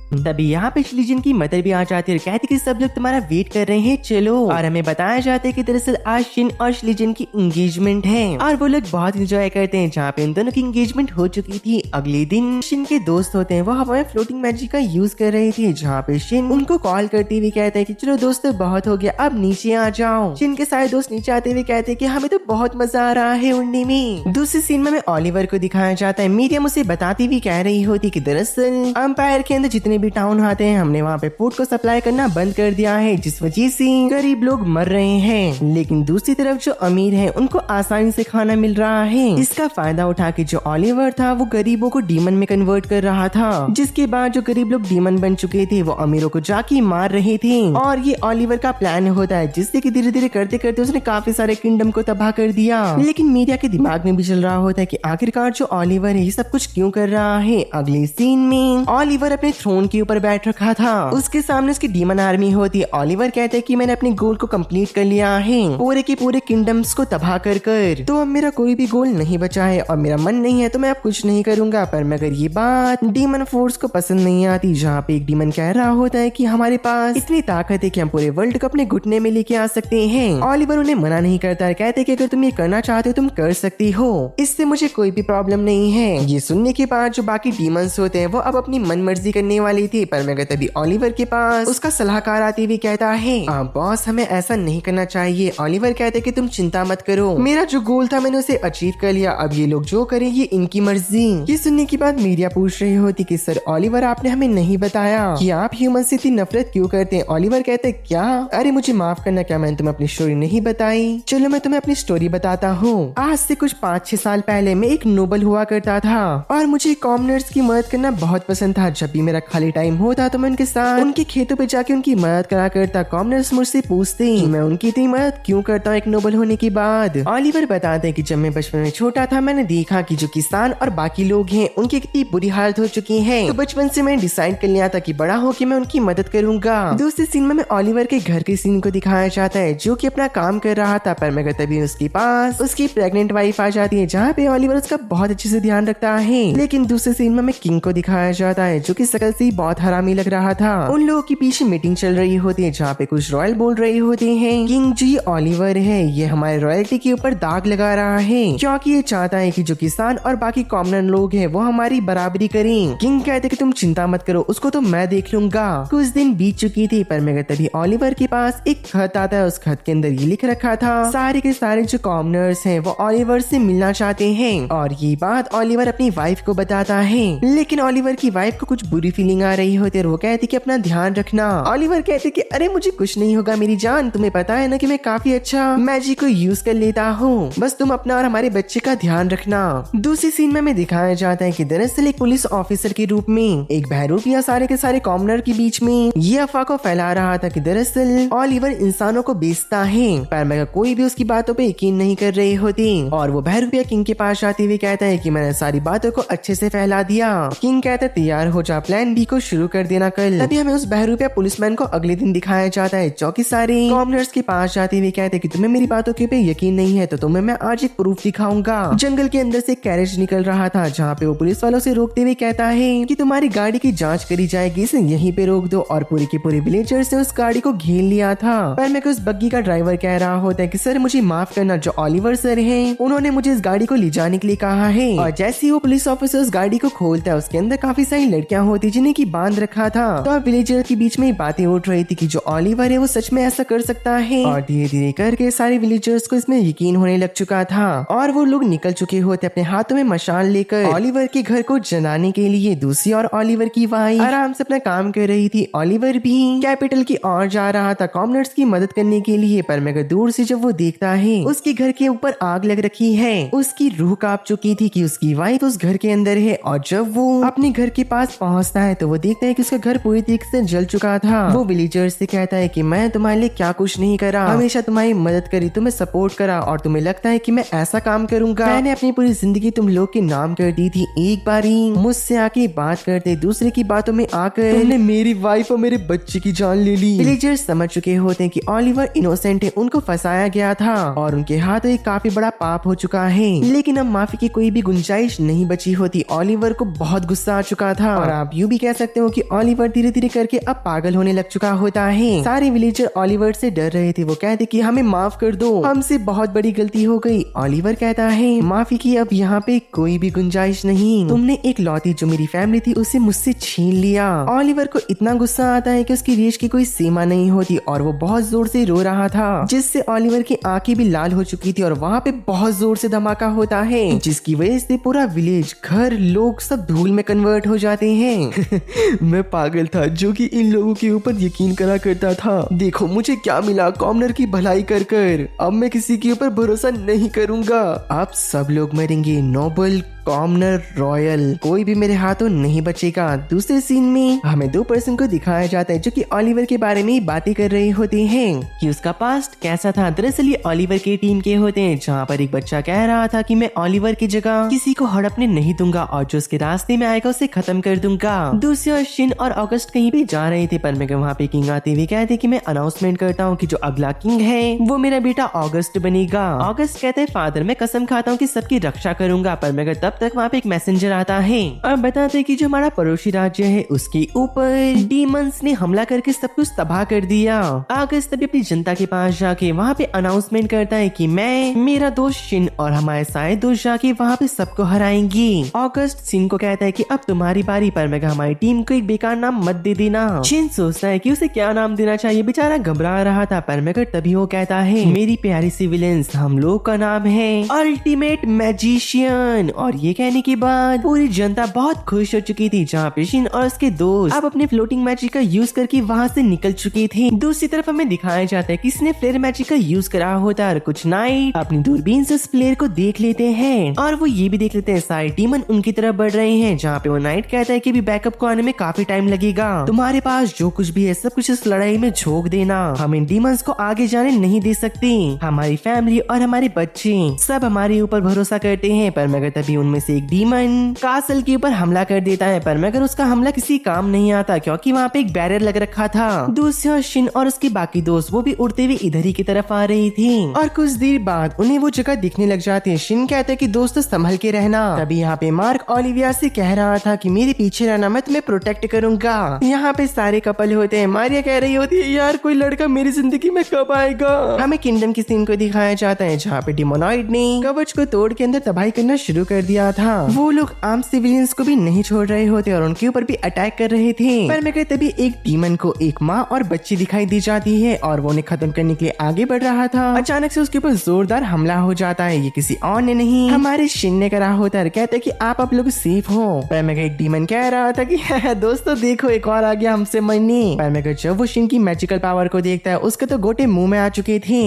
तभी यहाँ पे श्लीजन की मदर भी आ जाती है और कहती कि सब लोग तुम्हारा वेट कर रहे हैं, चलो। और हमें बताया जाता है कि दरअसल आज शिन और श्लीजन की एंगेजमेंट है और वो लोग बहुत एंजॉय करते हैं। जहाँ पे इन दोनों की एंगेजमेंट हो चुकी थी, अगले दिन शिन के दोस्त होते हैं वो हवा में फ्लोटिंग मैजिक का यूज कर रहे थे, जहाँ पे शिन उनको कॉल करते हुए कहता है कि चलो दोस्तों बहुत हो गया, अब नीचे आ जाओ। शिन के सारे दोस्त नीचे आते हुए कहते हैं कि हमें तो बहुत मजा आ रहा है उड़ने में। दूसरी सीन में हमें ओलिवर को दिखाया जाता है। मीडियम उसे बताती हुई कह रही होती कि दरअसल एम्पायर के अंदर जितने भी टाउन आते हैं हमने वहाँ पे फूड को सप्लाई करना बंद कर दिया है, जिस वजह से गरीब लोग मर रहे हैं। लेकिन दूसरी तरफ जो अमीर हैं उनको आसानी से खाना मिल रहा है। इसका फायदा उठा के जो ओलिवर था वो गरीबों को डीमन में कन्वर्ट कर रहा था, जिसके बाद जो गरीब लोग डीमन बन चुके थे वो अमीरों को जाके मार रहे थे। और ये ओलिवर का प्लान होता है, जिससे कि धीरे धीरे करते करते उसने काफी सारे किंगडम को तबाह कर दिया। लेकिन मीडिया के दिमाग में भी चल रहा होता है कि आखिरकार जो ओलिवर है ये सब कुछ क्यों कर रहा है। अगले सीन में ओलिवर अपने थ्रोन के ऊपर बैठ रखा था, उसके सामने उसकी डीमन आर्मी होती है। ओलिवर कहते हैं कि मैंने अपने गोल को कंप्लीट कर लिया है, पूरे के पूरे किंगडम्स को तबाह कर कर, तो अब मेरा कोई भी गोल नहीं बचा है और मेरा मन नहीं है तो मैं अब कुछ नहीं करूंगा। पर मगर ये बात डीमन फोर्स को पसंद नहीं आती, जहाँ पे एक डीमन कह रहा होता है कि हमारे पास इतनी ताकत है कि हम पूरे वर्ल्ड को अपने घुटने में लेके आ सकते हैं। ओलिवर उन्हें मना नहीं करता है, कहते कि अगर तुम ये करना चाहते हो तुम कर सकती हो, इससे मुझे कोई भी प्रॉब्लम नहीं है। ये सुनने के बाद जो बाकी डीमंस होते हैं वो अब अपनी मन मर्जी करने वाली थी। पर मगर तभी ओलिवर के पास उसका सलाहकार आते हुए कहता है बॉस हमें ऐसा नहीं करना चाहिए। ओलिवर कहते कि तुम चिंता मत करो, मेरा जो गोल था मैंने उसे अचीव कर लिया, अब ये लोग जो करें ये इनकी मर्जी। ये सुनने के बाद मीडिया पूछ रही होती कि सर ओलिवर आपने हमें नहीं बताया कि आप ह्यूमन से इतनी नफरत क्यों करते हैं। ओलिवर कहते क्या, अरे मुझे माफ करना, क्या मैंने तुम्हें अपनी स्टोरी नहीं बताई। चलो मैं तुम्हें अपनी स्टोरी बताता हूँ। आज से कुछ 5-6 साल पहले मैं एक नोबल हुआ करता था और मुझे कॉमनर्स की मदद करना बहुत पसंद था। जब भी मेरा खाली टाइम होता तो मैं उनके साथ उनके खेतों पे जाके उनकी मदद करा करता। कॉमनर्स मुझसे पूछते कि मैं उनकी इतनी मदद क्यों करता हूँ एक नोबल होने के बाद। ओलिवर बताते हैं कि जब मैं बचपन में छोटा था मैंने देखा कि जो किसान और बाकी लोग हैं उनकी कितनी बुरी हालत हो चुकी है, तो बचपन से मैंने डिसाइड कर लिया था कि बड़ा होके मैं उनकी मदद करूंगा। दूसरे सीन में ओलिवर के घर के सीन को दिखाया जाता है, जो कि अपना काम कर रहा था। पर मगर तभी उसके पास उसकी प्रेग्नेंट वाइफ आ जाती है, जहाँ पे ओलिवर उसका बहुत अच्छे से ध्यान रखता है। लेकिन दूसरे सीन में किंग को दिखाया जाता है, जो कि शकल से बहुत हरामी लग रहा था। उन लोगों के पीछे मीटिंग चल रही होती है, जहाँ पे कुछ रॉयल बोल रहे होते हैं किंग जी ओलिवर है ये हमारे रॉयल्टी के ऊपर दाग लगा रहा है, क्योंकि ये चाहता है कि जो किसान और बाकी कॉमनर लोग हैं वो हमारी बराबरी करें। किंग कहते कि तुम चिंता मत करो, उसको तो मैं देख लूंगा। कुछ दिन बीत चुकी थी, पर मगर तभी ओलिवर के पास एक खत आता है। उस खत के अंदर ये लिख रखा था सारे के सारे जो कॉमनर्स हैं वो ओलिवर से मिलना चाहते हैं, और ये बात ओलिवर अपनी वाइफ को बताता है। लेकिन ओलिवर की वाइफ को कुछ बुरी फीलिंग आ रही होती है और वो कहती कि अपना ध्यान रखना। ओलिवर कहते कि अरे मुझे कुछ नहीं होगा मेरी जान, तुम्हें पता है ना कि मैं काफी अच्छा मैजिक को यूज कर लेता हूँ, बस तुम अपना और हमारे बच्चे का ध्यान रखना। दूसरी सीन में हमें दिखाया जाता है कि दरअसल एक पुलिस ऑफिसर के रूप में एक बहरूपिया सारे के सारे कॉमनर के बीच में ये अफवाह को फैला रहा था कि दरअसल ओलिवर इंसानों को बेचता है, पर मगर कोई भी उसकी बातों पे यकीन नहीं कर रहे होते। और वो बहरूपिया किंग के पास आते हुए कहता है कि मैंने सारी बातों को अच्छे से फैला दिया। किंग कहता है तैयार हो जा, प्लान बी को को शुरू कर देना कल। तभी हमें उस बहरूपिया पुलिसमैन को अगले दिन दिखाया जाता है जो कि सारे कॉमनर्स के पास जाते हुए कहते हैं कि तुम्हें मेरी बातों के पे यकीन नहीं है तो तुम्हें मैं आज एक प्रूफ दिखाऊंगा। जंगल के अंदर से कैरेज निकल रहा था जहाँ पे वो पुलिस वालों से रोकते हुए कहता है कि तुम्हारी गाड़ी की जांच करी जाएगी, इसे यहीं पे रोक दो। और पूरे के पूरे विलेजर्स ने उस गाड़ी को घेर लिया था। पर मैं उस बग्गी का ड्राइवर कह रहा होता है कि सर मुझे माफ करना, जो ओलिवर सर हैं उन्होंने मुझे इस गाड़ी को ले जाने के लिए कहा है। और जैसे ही वो पुलिस ऑफिसर उस गाड़ी को खोलता है उसके अंदर काफी सारी लड़कियां होती जिन्हें की बांध रखा था। तो अब विलेजर के बीच में बातें उठ रही थी कि जो ओलिवर है वो सच में ऐसा कर सकता है। और धीरे धीरे करके सारे विलेजर्स को इसमें यकीन होने लग चुका था और वो लोग निकल चुके होते अपने हाथों में मशाल लेकर ओलिवर के घर को जलाने के लिए। दूसरी ओर ओलिवर की वाइफ आराम से अपना काम कर रही थी। ओलिवर भी कैपिटल की ओर जा रहा था कॉमनर्स की मदद करने के लिए। पर मगर दूर से जब वो देखता है उसके घर के ऊपर आग लग रखी है, उसकी रूह कांप चुकी थी कि उसकी वाइफ उस घर के अंदर है। और जब वो अपने घर के पास पहुंचता है तो वो देखता है कि उसका घर पूरी तरीके से जल चुका था। वो विलेजर्स से कहता है कि मैं तुम्हारे लिए क्या कुछ नहीं करा, हमेशा तुम्हारी मदद करी, तुम्हें सपोर्ट करा और तुम्हें लगता है कि मैं ऐसा काम करूंगा। मैंने अपनी पूरी जिंदगी तुम लोग के नाम कर दी थी, एक बारी मुझसे आके बात करते दूसरे की बातों में आकर तुमने मेरी वाइफ और मेरे बच्चे की जान ले ली। विलेजर्स समझ चुके होते हैं कि ओलिवर इनोसेंट है, उनको फंसाया गया था और उनके हाथों एक काफी बड़ा पाप हो चुका है। लेकिन अब माफी की कोई भी गुंजाइश नहीं बची होती। ओलिवर को बहुत गुस्सा आ चुका था और आप यूं भी कह सकते हो कि ओलिवर धीरे धीरे करके अब पागल होने लग चुका होता है। सारे विलेजर ओलिवर से डर रहे थे। वो कहते कि हमें माफ कर दो, हमसे बहुत बड़ी गलती हो गई। ओलिवर कहता है माफी की अब यहाँ पे कोई भी गुंजाइश नहीं, तुमने एक लौती जो मेरी फैमिली थी उसे मुझसे छीन लिया। ओलिवर को इतना गुस्सा आता है कि उसकी रीछ की कोई सीमा नहीं होती और वो बहुत जोर से रो रहा था जिससे ओलिवर की आंखें भी लाल हो चुकी थी। और वहाँ पे बहुत जोर से धमाका होता है जिसकी वजह से पूरा विलेज, घर, लोग सब धूल में कन्वर्ट हो जाते हैं। मैं पागल था जो कि इन लोगों के ऊपर यकीन करा करता था। देखो मुझे क्या मिला कॉमनर की भलाई कर कर। अब मैं किसी के ऊपर भरोसा नहीं करूंगा। आप सब लोग मरेंगे, नोबल, कॉमनर, रॉयल, कोई भी मेरे हाथों नहीं बचेगा। दूसरे सीन में हमें दो पर्सन को दिखाया जाता है जो कि ओलिवर के बारे में ही बातें कर रहे होते हैं कि उसका पास्ट कैसा था। दरअसल ये ओलिवर के टीम के होते हैं जहाँ पर एक बच्चा कह रहा था कि मैं ओलिवर की जगह किसी को हड़पने नहीं दूंगा और जो उसके रास्ते में आएगा उसे खत्म कर दूंगा। दूसरी ओर शिन और ऑगस्ट कहीं भी जा रहे थे पर मैं वहाँ पे किंग आते हुए कहते कि मैं अनाउंसमेंट करता हूँ कि जो अगला किंग है वो मेरा बेटा ऑगस्ट बनेगा। ऑगस्ट कहते हैं फादर मैं कसम खाता हूँ कि सबकी रक्षा करूंगा। पर मगर तब तक वहाँ पे एक मैसेंजर आता है और बताते कि जो हमारा पड़ोसी राज्य है उसके ऊपर डीमंस ने हमला करके सब कुछ तबाह कर दिया। ऑगस्ट तभी अपनी जनता के पास जाके वहाँ पे अनाउंसमेंट करता है कि मैं, मेरा दोस्त शिन और हमारे सारे दोस्त जाके वहाँ पे सबको हराएंगे। ऑगस्ट शिन को कहता है कि अब तुम्हारी बारी, पर मैं हमारी टीम को एक बेकार नाम मत दे देना। शिन सोचता है कि उसे क्या नाम देना चाहिए, बेचारा घबरा रहा था। पर मगर तभी वो कहता है मेरी प्यारी सी विलेंस, हम लोग का नाम है अल्टीमेट मैजिशियन। और ये कहने के बाद पूरी जनता बहुत खुश हो चुकी थी जहाँ पे शिन और उसके दोस्त अब अपने फ्लोटिंग मैजिक का यूज करके वहाँ से निकल चुके थे। दूसरी तरफ हमें दिखाया जाता है किसने फ्लेयर मैजिक का यूज करा होता है और कुछ नाइट अपनी दूरबीन से उस प्लेयर को देख लेते हैं और वो ये भी देख लेते हैं सारे डीमन उनकी तरफ बढ़ रहे हैं। जहाँ पे वो नाइट कहता है कि भी बैकअप को आने में काफी टाइम लगेगा, तुम्हारे पास जो कुछ भी है सब कुछ इस लड़ाई में झोंक देना, हम इन डीमंस को आगे जाने नहीं दे सकते। हमारी फैमिली और हमारे बच्चे सब हमारे ऊपर भरोसा करते हैं। पर मगर तभी उनमें से एक डीमन कासल के ऊपर हमला कर देता है। पर मगर उसका हमला किसी काम नहीं आता क्योंकि वहाँ पे एक बैरियर लग रखा था। दूसरी ओर शिन और उसके बाकी दोस्त वो भी उड़ते हुए इधर ही की तरफ आ रही थी और कुछ देर बाद उन्हें वो जगह दिखने लग जाती है। शिन कहता है कि दोस्त संभल के रहना। तभी यहाँ पे मार्क ओलिविया से कह रहा था कि मेरे पीछे रहना, मैं तुम्हें प्रोटेक्ट करूंगा। यहाँ पे सारे कपल होते हैं। मारिया कह रही होती है यार कोई लड़का मेरी जिंदगी में कब आएगा। हमें किंगडम की सीन को दिखाया जाता है जहाँ पे डिमोनॉइड ने कवच को तोड़ के अंदर तबाही करना शुरू कर दिया था। वो लोग आम सिविलियंस को भी नहीं छोड़ रहे होते और उनके ऊपर भी अटैक कर रहे थे। पर मैं तभी एक डीमन को एक माँ और बच्ची दिखाई दी जाती है और वो उन्हें खत्म करने के लिए आगे बढ़ रहा था। अचानक से उसके ऊपर जोरदार हमला हो जाता है। ये किसी और ने नहीं हमारे शिन ने करा होता है। कहते कि आप लोग सेफ हो। पर मैं एक डीमन कह रहा था कि दोस्तों देखो एक और आ गया हमसे मरने। पर मैं जब वो शिन की मैजिकल पावर को देखता है उसके तो गोटे मुंह में आ चुके थे।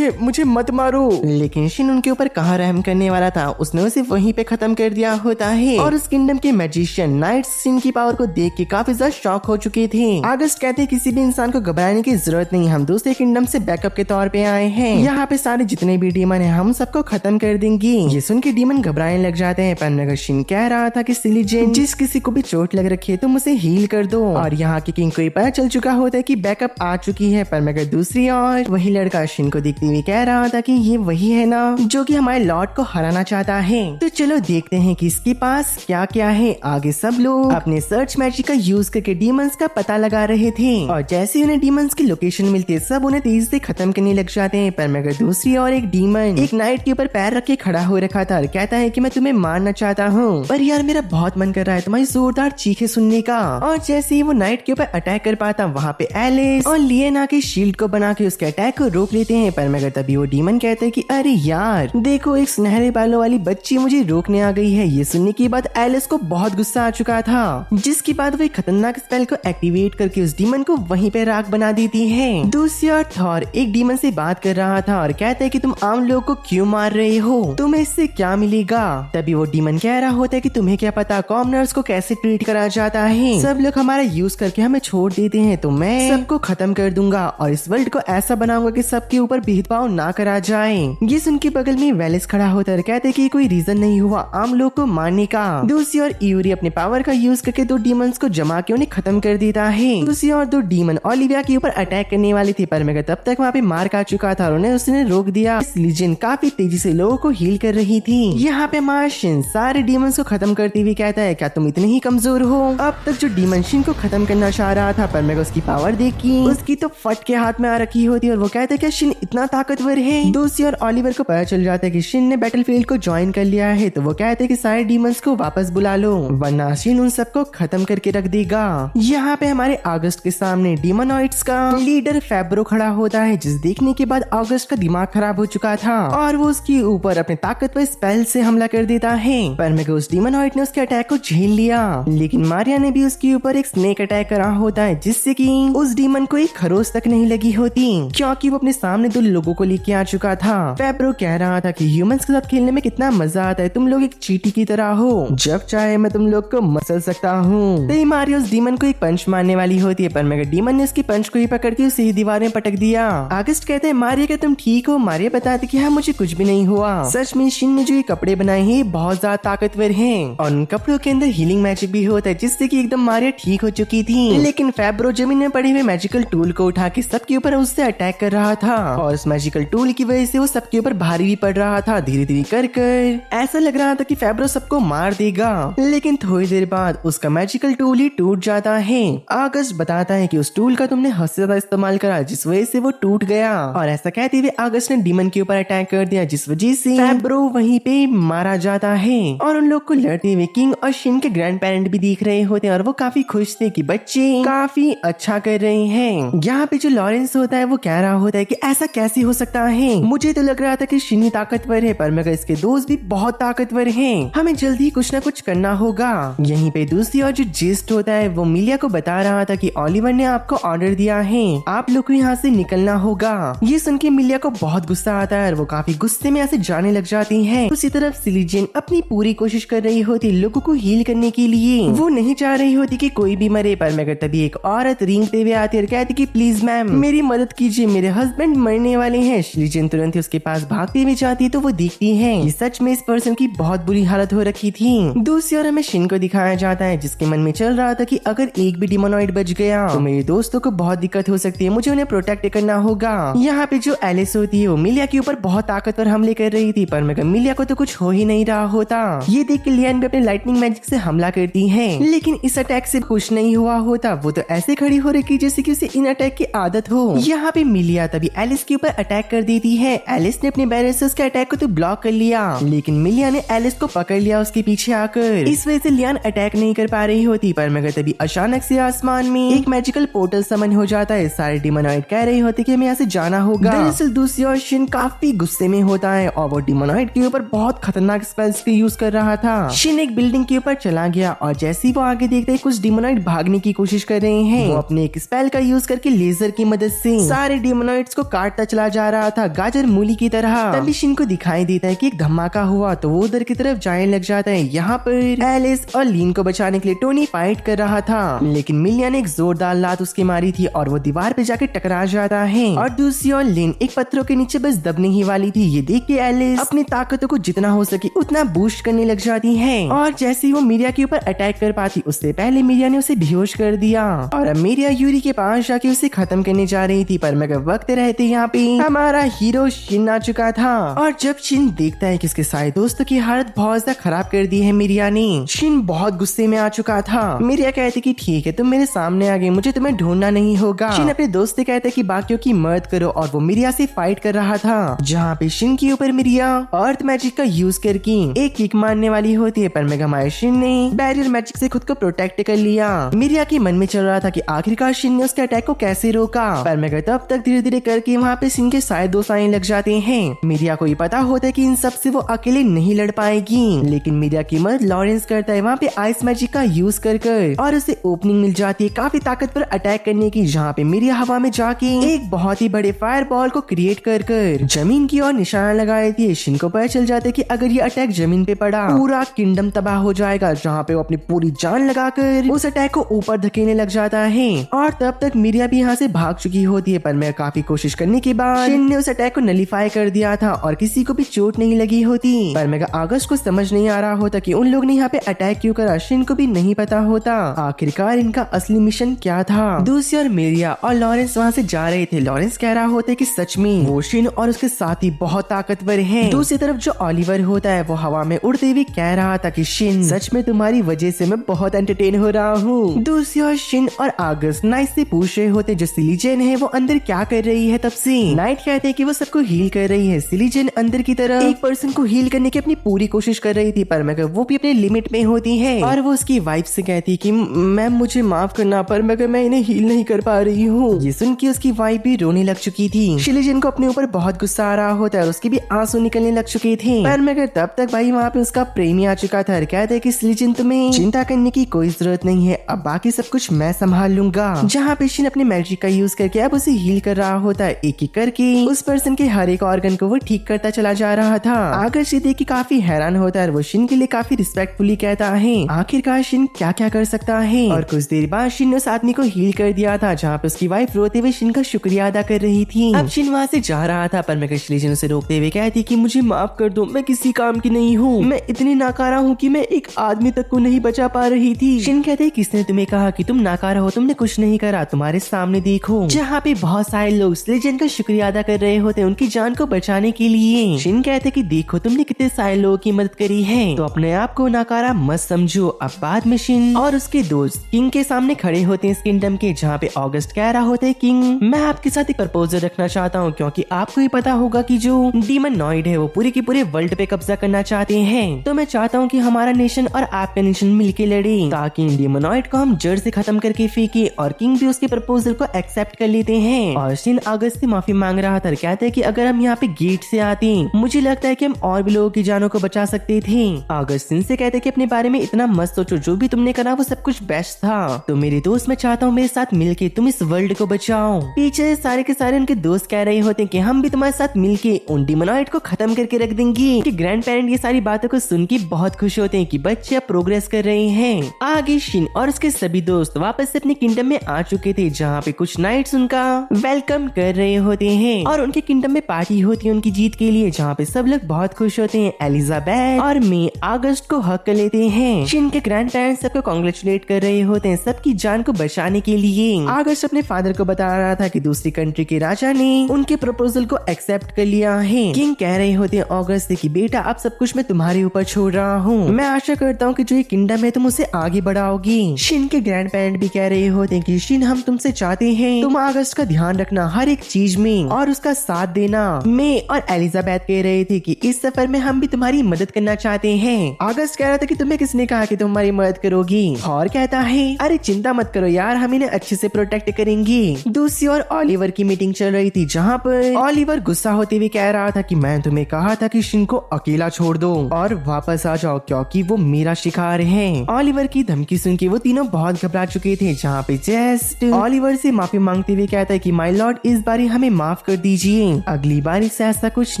मुझे मत मारो। लेकिन शिन उनके ऊपर कहाँ रहम करने वाला था, उसने ने उसे वहीं पे खत्म कर दिया होता है। और उस किंगडम के मैजिशियन नाइट्स शिन की पावर को देख के काफी ज्यादा शॉक हो चुके थे। अगस्ट कहते हैं किसी भी इंसान को घबराने की जरूरत नहीं, हम दूसरे किंगडम से बैकअप के तौर पे आए हैं, यहाँ पे सारे जितने भी डीमन है हम सबको खत्म कर देंगे। ये सुन के डीमन घबराने लग जाते हैं, पर मगर शिन कह रहा था कि सिली जेन, जिस किसी को भी चोट लग रखी है तुम उसे हील कर दो। और यहाँ के किंग को पता चल चुका होता है कि बैकअप आ चुकी है, पर मगर दूसरी ओर वही लड़का शिन को देखते हुए कह रहा था कि ये वही है ना जो कि हमारे लॉर्ड को हराना चाहता है। तो चलो देखते हैं कि इसके पास क्या क्या है। आगे सब लोग अपने सर्च मैजिक का यूज करके डीमंस का पता लगा रहे थे, और जैसे ही उन्हें डीमंस की लोकेशन मिलती है सब उन्हें तेजी से खत्म करने लग जाते हैं। पर मगर दूसरी ओर एक डीमन एक नाइट के ऊपर पैर रख के खड़ा हो रखा था और कहता है कि मैं तुम्हें मारना चाहता हूँ, पर यार मेरा बहुत मन कर रहा है तुम्हारी जोरदार चीखें सुनने का। और जैसे ही वो नाइट के ऊपर अटैक कर पाता, वहाँ पे एलिस और लिएना के शील्ड को बना के उसके अटैक को रोक लेते हैं। पर मगर तभी वो डीमन कहते हैं कि अरे यार देखो एक सुनहरे बालों वाली बच्ची मुझे रोकने आ गई है। ये सुनने के बाद एलिस को बहुत गुस्सा आ चुका था, जिसके बाद वो एक खतरनाक स्पेल को एक्टिवेट करके उस डीमन को वहीं पे राख बना देती है। दूसरी ओर थॉर एक डीमन से बात कर रहा था और कहता है कि तुम आम लोग को क्यों मार रहे हो, तुम्हें इससे क्या मिलेगा। तभी वो डीमन कह रहा होता है कि तुम्हें क्या पता कॉमनर्स को कैसे ट्रीट करा जाता है, सब लोग हमारा यूज करके हमें छोड़ देते हैं, तो मैं सबको खत्म कर दूंगा और इस वर्ल्ड को ऐसा बनाऊंगा कि सबके ऊपर भेदभाव ना करा जाए। ये सुन के बगल में वेलिस खड़ा होता है, कहते कि कोई रीजन नहीं हुआ आम लोग को मारने का। दूसरी ओर यूरी अपने पावर का यूज करके दो डीमंस को जमा के उन्हें खत्म कर देता है। दूसरी ओर दो डीमन ओलिविया के ऊपर अटैक करने वाली थी, पर मगर तब तक वहाँ पे मार खा चुका था और उन्हें उसने रोक दिया। लीजेंड काफी तेजी से लोगों को हील कर रही थी। यहाँ पे मार्शिन सारे डीमंस को खत्म करते हुए कहता है क्या तुम इतने ही कमजोर हो। अब तक जो डीमन शिन को खत्म करना चाह रहा था, पर मगर उसकी पावर देखी उसकी तो फट के हाथ में आ रखी होती है और वो कहता है क्या शिन इतना ताकतवर है। दूसरी ओर ओलिवर को पता चल जाता है कि शिन ने बैटलफील्ड को ज्वाइन कर लिया है, तो वो कहते हैं कि सारे डीमंस को वापस बुला लो वरना शिन उन सबको खत्म करके रख देगा। यहाँ पे हमारे अगस्त के सामने डीमोनॉइड्स का लीडर फेब्रो खड़ा होता है, जिस देखने के बाद अगस्त का दिमाग खराब हो चुका था और वो उसके ऊपर अपने ताकतवर स्पेल से हमला कर देता है। पर मगर उस डीमोनॉइड ने उसके अटैक को झेल लिया, लेकिन मारिया ने भी उसके ऊपर एक स्नेक अटैक करा होता है, जिससे कि उस डीमन को एक खरोच तक नहीं लगी होती, क्योंकि वो अपने सामने दो लोगों को लेके आ चुका था। फेब्रो कह रहा था कि ह्यूमंस के साथ खेलने में कितना मजा आता है, तुम लोग एक चींटी की तरह हो, जब चाहे मैं तुम लोग को मसल सकता हूँ। तो मारिया उस डीमन को एक पंच मारने वाली होती है, पर मगर डीमन ने उसकी पंच को ही पकड़ के उसे दीवार में पटक दिया। अगस्त कहते हैं मारिया क्या तुम ठीक हो। मारिया बताती कि हाँ मुझे कुछ भी नहीं हुआ। सच में शिन ने जो ये कपड़े बनाए हैं बहुत ज्यादा ताकतवर हैं और उन कपड़ों के अंदर हीलिंग मैजिक भी होता है, जिससे कि एकदम मारिया ठीक हो चुकी थी। लेकिन फेब्रो जमीन में पड़े हुए मैजिकल टूल को उठा के सबके ऊपर उससे अटैक कर रहा था और उस मैजिकल टूल की वजह से वो सबके ऊपर भारी भी पड़ रहा था। धीरे धीरे कर ऐसा लग रहा था कि फेब्रो सबको मार देगा, लेकिन थोड़ी देर बाद उसका मैजिकल टूल ही टूट जाता है। अगस्त बताता है कि उस टूल का तुमने हद से ज्यादा इस्तेमाल करा, जिस वजह से वो टूट गया। और ऐसा कहते हुए अगस्त ने डीमन के ऊपर अटैक कर दिया, जिस वजह से फेब्रो वहीं पे मारा जाता है। और उन लोग को लड़ते हुए किंग और शिन के ग्रैंड पेरेंट भी दिख रहे होते हैं और वो काफी खुश थे कि बच्चे काफी अच्छा कर रहे हैं। यहाँ पे जो लॉरेंस होता है वो कह रहा होता है कि ऐसा कैसे हो सकता है, मुझे तो लग रहा था कि शिन ही ताकतवर है, पर मगर इसके दोस्त भी बहुत ताकतवर हैं, हमें जल्दी कुछ ना कुछ करना होगा। यहीं पे दूसरी और जो जिस्ट होता है वो मिलिया को बता रहा था कि ओलिवर ने आपको ऑर्डर दिया है, आप लोग को यहाँ से निकलना होगा। ये सुन के मिलिया को बहुत गुस्सा आता है और वो काफी गुस्से में ऐसे जाने लग जाती है। उसी तरफ सिलिजेन अपनी पूरी कोशिश कर रही होती लोगों को हील करने के लिए, वो नहीं चाह रही होती कि कोई भी मरे। पर मगर तभी एक औरत रेंगते हुए आती है और कहती कि प्लीज मैम मेरी मदद कीजिए, मेरे हस्बैंड मरने वाले हैं। सिलिजेन तुरंत ही उसके पास भागते हुए जाती है तो वो देखती है कि सच में इस पर्सन की बहुत बुरी हालत हो रखी थी। दूसरी ओर हमें शिन को दिखाया जाता है, जिसके मन में चल रहा था कि अगर एक भी डिमोनॉइड बच गया तो मेरे दोस्तों को बहुत दिक्कत हो सकती है, मुझे उन्हें प्रोटेक्ट करना होगा। यहाँ पे जो एलिस होती है वो मिलिया के ऊपर बहुत ताकतवर हमले कर रही थी, पर मगर मिलिया को तो कुछ हो ही नहीं रहा होता। ये देख के लियान भी अपने लाइटनिंग मैजिक से हमला करती है, लेकिन इस अटैक से कुछ नहीं हुआ होता। वो तो ऐसे खड़ी हो रही जैसे कि उसे इन अटैक की आदत हो। यहाँ पे मिलिया तभी एलिस के ऊपर अटैक कर देती है। एलिस ने अपने बैरल से उसके अटैक को तो ब्लॉक कर लिया, लेकिन मिलिया ने एलिस को पकड़ लिया उसके पीछे आकर। इस वजह से लियान अटैक नहीं कर पा रही होती, पर मगर तभी अचानक से आसमान में एक मैजिकल पोर्टल समन हो जाता है। सारे डिमोनॉइड कह रहे होते कि हमें यहाँ से जाना होगा। दरअसल दूसरी ओर शिन काफी गुस्से में होता है और वो डिमोनॉइड के ऊपर बहुत खतरनाक स्पेल्स के यूज कर रहा था। शिन एक बिल्डिंग के ऊपर चला गया और जैसे ही वो आगे देखते कुछ डिमोनॉइड भागने की कोशिश कर रहे हैं। वो अपने एक स्पेल का यूज करके लेजर की मदद से सारे डिमोनॉइड्स को काटता चला जा रहा था, गाजर मूली की तरह। तभी शिन को दिखाई देता है कि एक धमाका हुआ तो वो उधर की तरफ जाने लग जाता है। यहाँ पर एलिस और लीन को बचाने के लिए टोनी फाइट कर रहा था, लेकिन मिलिया ने एक जोरदार लात उसकी मारी थी और वो दीवार पे जाके टकरा जाता है। और दूसरी ओर लीन एक पत्थरों के नीचे बस दबने ही वाली थी। ये देख के एलिस अपनी ताकतों को जितना हो सके उतना बूस्ट करने लग जाती है और जैसे ही वो मीरिया के ऊपर अटैक कर पाती उससे पहले मीरिया ने उसे बेहोश कर दिया और अब मीरिया यूरी के पास जाके उसे खत्म करने जा रही थी। पर मगर वक्त रहते यहाँ पे हमारा हीरो शिन आ चुका था और जब शिन देखता है कि उसके सारे दोस्तों की हालत बहुत ज्यादा खराब कर दी है मीरिया ने, शिन बहुत गुस्से में आ चुका था। मीरिया कहती कि ठीक है तुम मेरे सामने आ गए, मुझे तुम्हें ढूंढना नहीं होगा। शिन अपने दोस्त से कहता है कि बाकियों की मदद करो और वो मीरिया से फाइट कर रहा था, जहाँ पे शिन के ऊपर मीरिया अर्थ मैजिक का यूज करके एक किक मारने वाली होती है। पर मगर हमारे शिन ने बैरियर मैजिक से खुद को प्रोटेक्ट कर लिया। मीरिया के मन में चल रहा था कि आखिरकार शिन ने उसके अटैक को कैसे रोका, पर मगर तब तक धीरे धीरे करके वहाँ पे शिन के सारे दोस्त आने लग जाते हैं। मीरिया को ये पता होता है कि इन सब से वो अकेले नहीं लड़ पाएगी, लेकिन मीरिया की मदद लॉरेंस करता है वहाँ पे आइस मैजिक का यूज कर और उसे ओपनिंग मिल जाती है काफी ताकतवर अटैक करने की, जहाँ पे मीरिया हवा में जाके एक बहुत ही बड़े फायर बॉल को क्रिएट कर जमीन की ओर निशाना लगा देती है। शिन को पता चल जाता है कि अगर ये अटैक जमीन पे पड़ा पूरा किंगडम तबाह हो जाएगा, जहाँ पे वो अपनी पूरी जान लगाकर उस अटैक को ऊपर धकेलने लग जाता है। और तब तक मीरिया भी यहाँ से भाग चुकी होती है, पर मैं काफी कोशिश करने के बाद शिन ने उस अटैक को नलीफाई कर दिया था और किसी को भी चोट नहीं लगी होती। पर मेगा अगस्त को समझ नहीं आ रहा होता कि उन लोग ने यहाँ पे अटैक क्यों करा। शिन को भी नहीं पता होता आखिरकार इनका असली मिशन क्या था। दूसरी ओर मीरिया और लॉरेंस वहाँ से जा रहे थे। लॉरेंस कह रहा होता है कि सच में वो शिन और उसके साथी बहुत ताकतवर हैं। दूसरी तरफ जो ओलिवर होता है वो हवा में उड़ते हुए कह रहा था कि शिन सच में तुम्हारी वजह से मैं बहुत एंटरटेन हो रहा हूँ। दूसरी ओर शिन और अगस्त नाइट से पूछ रहे होते जो सिलीजन है वो अंदर क्या कर रही है तब से। नाइट कहते हैं कि वो सबको हील कर रही है। सिलीजन अंदर की तरफ एक पर्सन को हील करने की अपनी पूरी कोशिश कर रही थी, पर मगर वो भी अपने लिमिट में होती है और वो उसकी वाइफ से कहती कि मैम मुझे माफ करना, पर मगर मैं इन्हें हील नहीं कर पा रही हूँ। ये सुन के उसकी वाइफ भी रोने लग चुकी थी। सिलीजन को अपने ऊपर बहुत गुस्सा आ रहा होता है और उसके भी आंसू निकलने लग चुके थे। पर मगर तब तक भाई वहाँ पे उसका प्रेमी आ चुका था और कहते कि सिलीजन तुम्हें चिंता करने की कोई जरूरत नहीं है, अब बाकी सब कुछ मैं संभाल लूंगा। जहाँ पे शिन अपने मैजिक का यूज करके अब उसे हील कर रहा होता है। एक एक करके उस पर्सन के हर एक ऑर्गन को वो ठीक करता चला जा रहा था। आगर से देख के काफी हैरान होता है और वो शिन के लिए काफी रिस्पेक्टफुली कहता है आखिरकार शिन क्या क्या कर सकता है। और कुछ देर बाद शिन ने उस आदमी को हील कर दिया था, जहाँ पे उसकी वाइफ रोते हुए शिन का शुक्रिया अदा कर रही थी। अब शिन वहाँ से जा रहा था, पर मगर सिलीजन उसे रोकते हुए कहती कि मुझे माफ कर दो, मैं किसी काम की नहीं हूँ, मैं इतनी नाकारा हूँ कि मैं एक आदमी तक को नहीं बचा पा रही थी। शिन कहते किसने तुम्हें कहा कि तुम नाकारा हो, तुमने कुछ नहीं करा, तुम्हारे सामने देखो। जहाँ पे बहुत सारे लोग सिलीजन का शुक्रिया अदा कर रहे होते उनकी जान को बचाने के लिए। शिन कहते कि देखो तुमने कितने सारे लोगों की मदद करी है, तो अपने आप को नाकारा मत समझो। अब बाद में शिन और उसके दोस्त किंग के सामने खड़े होते हैं इस किंगडम के, जहाँ पे ऑगस्ट कह रहा होता है किंग मैं आपके साथ एक प्रपोजल रखना चाहता हूँ, क्योंकि आपको ही पता होगा कि जो डीमोनॉइड है वो पूरे के पूरे वर्ल्ड पे कब्जा करना चाहते हैं। तो मैं चाहता हूँ कि हमारा नेशन और आपका नेशन मिलके लड़े, ताकि डीमोनॉइड को हम जड़ से खत्म करके फेंके। और किंग भी उसके प्रपोजल को एक्सेप्ट कर लेते हैं। और शिन अगस्त से माफी मांग रहा था, कहते हैं कि अगर हम यहाँ पे गेट से आते मुझे लगता है कि हम और भी लोगों की जानों को बचा सकते थे। अगस्त शिन से कहते हैं कि अपने बारे में इतना मत सोचो, जो भी तुमने करा वो सब कुछ बेस्ट था। तो मेरे दोस्त मैं चाहता हूँ मेरे साथ मिलके तुम इस वर्ल्ड को बचाओ। पीछे सारे के सारे उनके दोस्त कह रहे होते हैं कि हम भी तुम्हारे साथ मिलके उन डीमोनॉइड को खत्म करके रख देंगे। कि ग्रैंड पेरेंट ये सारी बातों को सुन के बहुत खुश होते हैं कि बच्चे अब प्रोग्रेस कर रहे हैं। आगे शिन और उसके सभी दोस्त वापस से अपने किंगडम में आ चुके थे, जहाँ पे कुछ नाइट्स उनका वेलकम कर रहे होते हैं और उनके किंगडम में पार्टी होती है उनकी जीत के लिए, जहाँ पे सब लोग बहुत खुश होते हैं। एलिजाबेथ और मे अगस्त को हक कर लेते हैं। शिन के ग्रैंड पेरेंट्स सबको कांग्रेचुलेट कर रहे होते हैं सबकी जान को बचाने के लिए। अगस्त अपने फादर को बता रहा था कि दूसरी कंट्री के राजा ने उनके प्रपोजल को एक्सेप्ट कर लिया है। किंग कह रहे होते हैं अगस्त से कि बेटा अब सब कुछ मैं तुम्हारे ऊपर छोड़ रहा हूँ, मैं आशा करता हूँ कि जो ये किंगडम है तुम उसे आगे बढ़ाओगी। शिन के ग्रैंड पेरेंट भी कह रहे होते हैं कि शिन हम तुमसे चाहते हैं तुम अगस्त का ध्यान रखना हर एक चीज में और उसका साथ देना। मे और एलिजाबेथ कह रहे थे कि इस सफर में हम भी तुम्हारी मदद करना चाहते हैं। अगस्त कह रहा था कि तुम्हें किसने कहा कि तुम हमारी मदद करोगी। और कहता है अरे चिंता मत करो यार, हम इन्हें अच्छे से प्रोटेक्ट करेंगे। दूसरी ओर ओलिवर की मीटिंग चल रही थी, जहाँ पर ओलिवर गुस्सा होते हुए कह रहा था कि मैं तुम्हें कहा था कि शिन को अकेला छोड़ दो और वापस आ जाओ, क्योंकि वो मेरा शिकार है। ओलिवर की धमकी सुन के वो तीनों बहुत घबरा चुके थे, जहाँ पे जेस्ट ओलिवर से माफी मांगते हुए कहता है कि माय लॉर्ड इस बारी हमें माफ कर दीजिए, अगली बार से ऐसा कुछ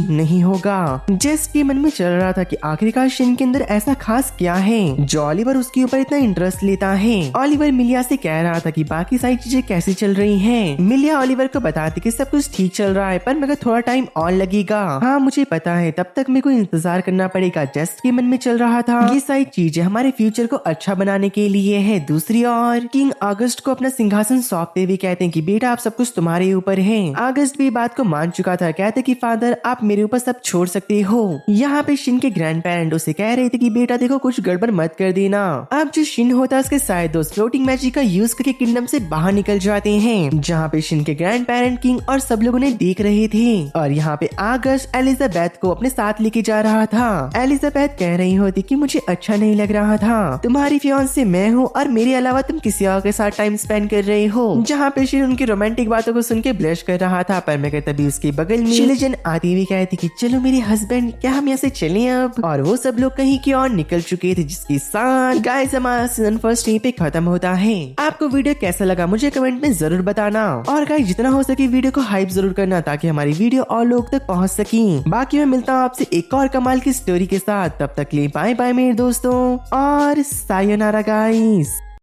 नहीं होगा। जेस्ट की उसके मन में चल रहा था कि आखिरकार शिन के अंदर ऐसा खास क्या है जो ऑलिवर उसके ऊपर इतना इंटरेस्ट लेता है। ऑलिवर मिलिया से कह रहा था कि बाकी सारी चीजें कैसी चल रही हैं। मिलिया ऑलिवर को बताती कि सब कुछ ठीक चल रहा है पर मगर थोड़ा टाइम और लगेगा। हाँ मुझे पता है, तब तक मेरे को इंतजार करना पड़ेगा। जस्ट के मन में चल रहा था ये सारी चीजें हमारे फ्यूचर को अच्छा बनाने के लिए है। दूसरी ओर किंग अगस्त को अपना सिंहासन सौंपते हुए कहते हैं कि बेटा आप सब कुछ तुम्हारे ऊपर है। अगस्त भी बात को मान चुका था, कहते कि फादर आप मेरे ऊपर सब छोड़ सकते हो। यहाँ पे शिन के ग्रैंड पेरेंट उसे कह रहे थे कि बेटा देखो कुछ गड़बड़ मत कर देना। अब जो शिन होता है उसके सारे दोस्त फ्लोटिंग मैजिक का यूज करके किंगडम से बाहर निकल जाते हैं, जहाँ पे शिन के ग्रैंड पेरेंट किंग और सब लोग उन्हें देख रहे थे। और यहाँ पे अगस्त एलिजाबेथ को अपने साथ लेके जा रहा था। एलिजाबेथ कह रही होती कि मुझे अच्छा नहीं लग रहा था, तुम्हारी फियांसे मैं हूँ और मेरे अलावा तुम किसी और के साथ टाइम स्पेंड कर रहे हो। जहाँ पे शिन उनकी रोमांटिक बातों को सुन के ब्लश कर रहा था, पर मैं तभी उसके बगल में शिलिजन आती हुई कहती कि चलो मेरे हस्बैंड क्या हम यहाँ से चले अब। और वो सब लोग कहीं की और निकल चुके थे, जिसके साथ गाइस हमारा सीजन फर्स्ट यहीं पे खत्म होता है। आपको वीडियो कैसा लगा मुझे कमेंट में जरूर बताना, और गाइस जितना हो सके वीडियो को हाइप जरूर करना ताकि हमारी वीडियो और लोग तक पहुंच सके। बाकी मैं मिलता हूँ आपसे एक और कमाल की स्टोरी के साथ, तब तक लिए बाय बाय मेरे दोस्तों और सायोनारा गाइस।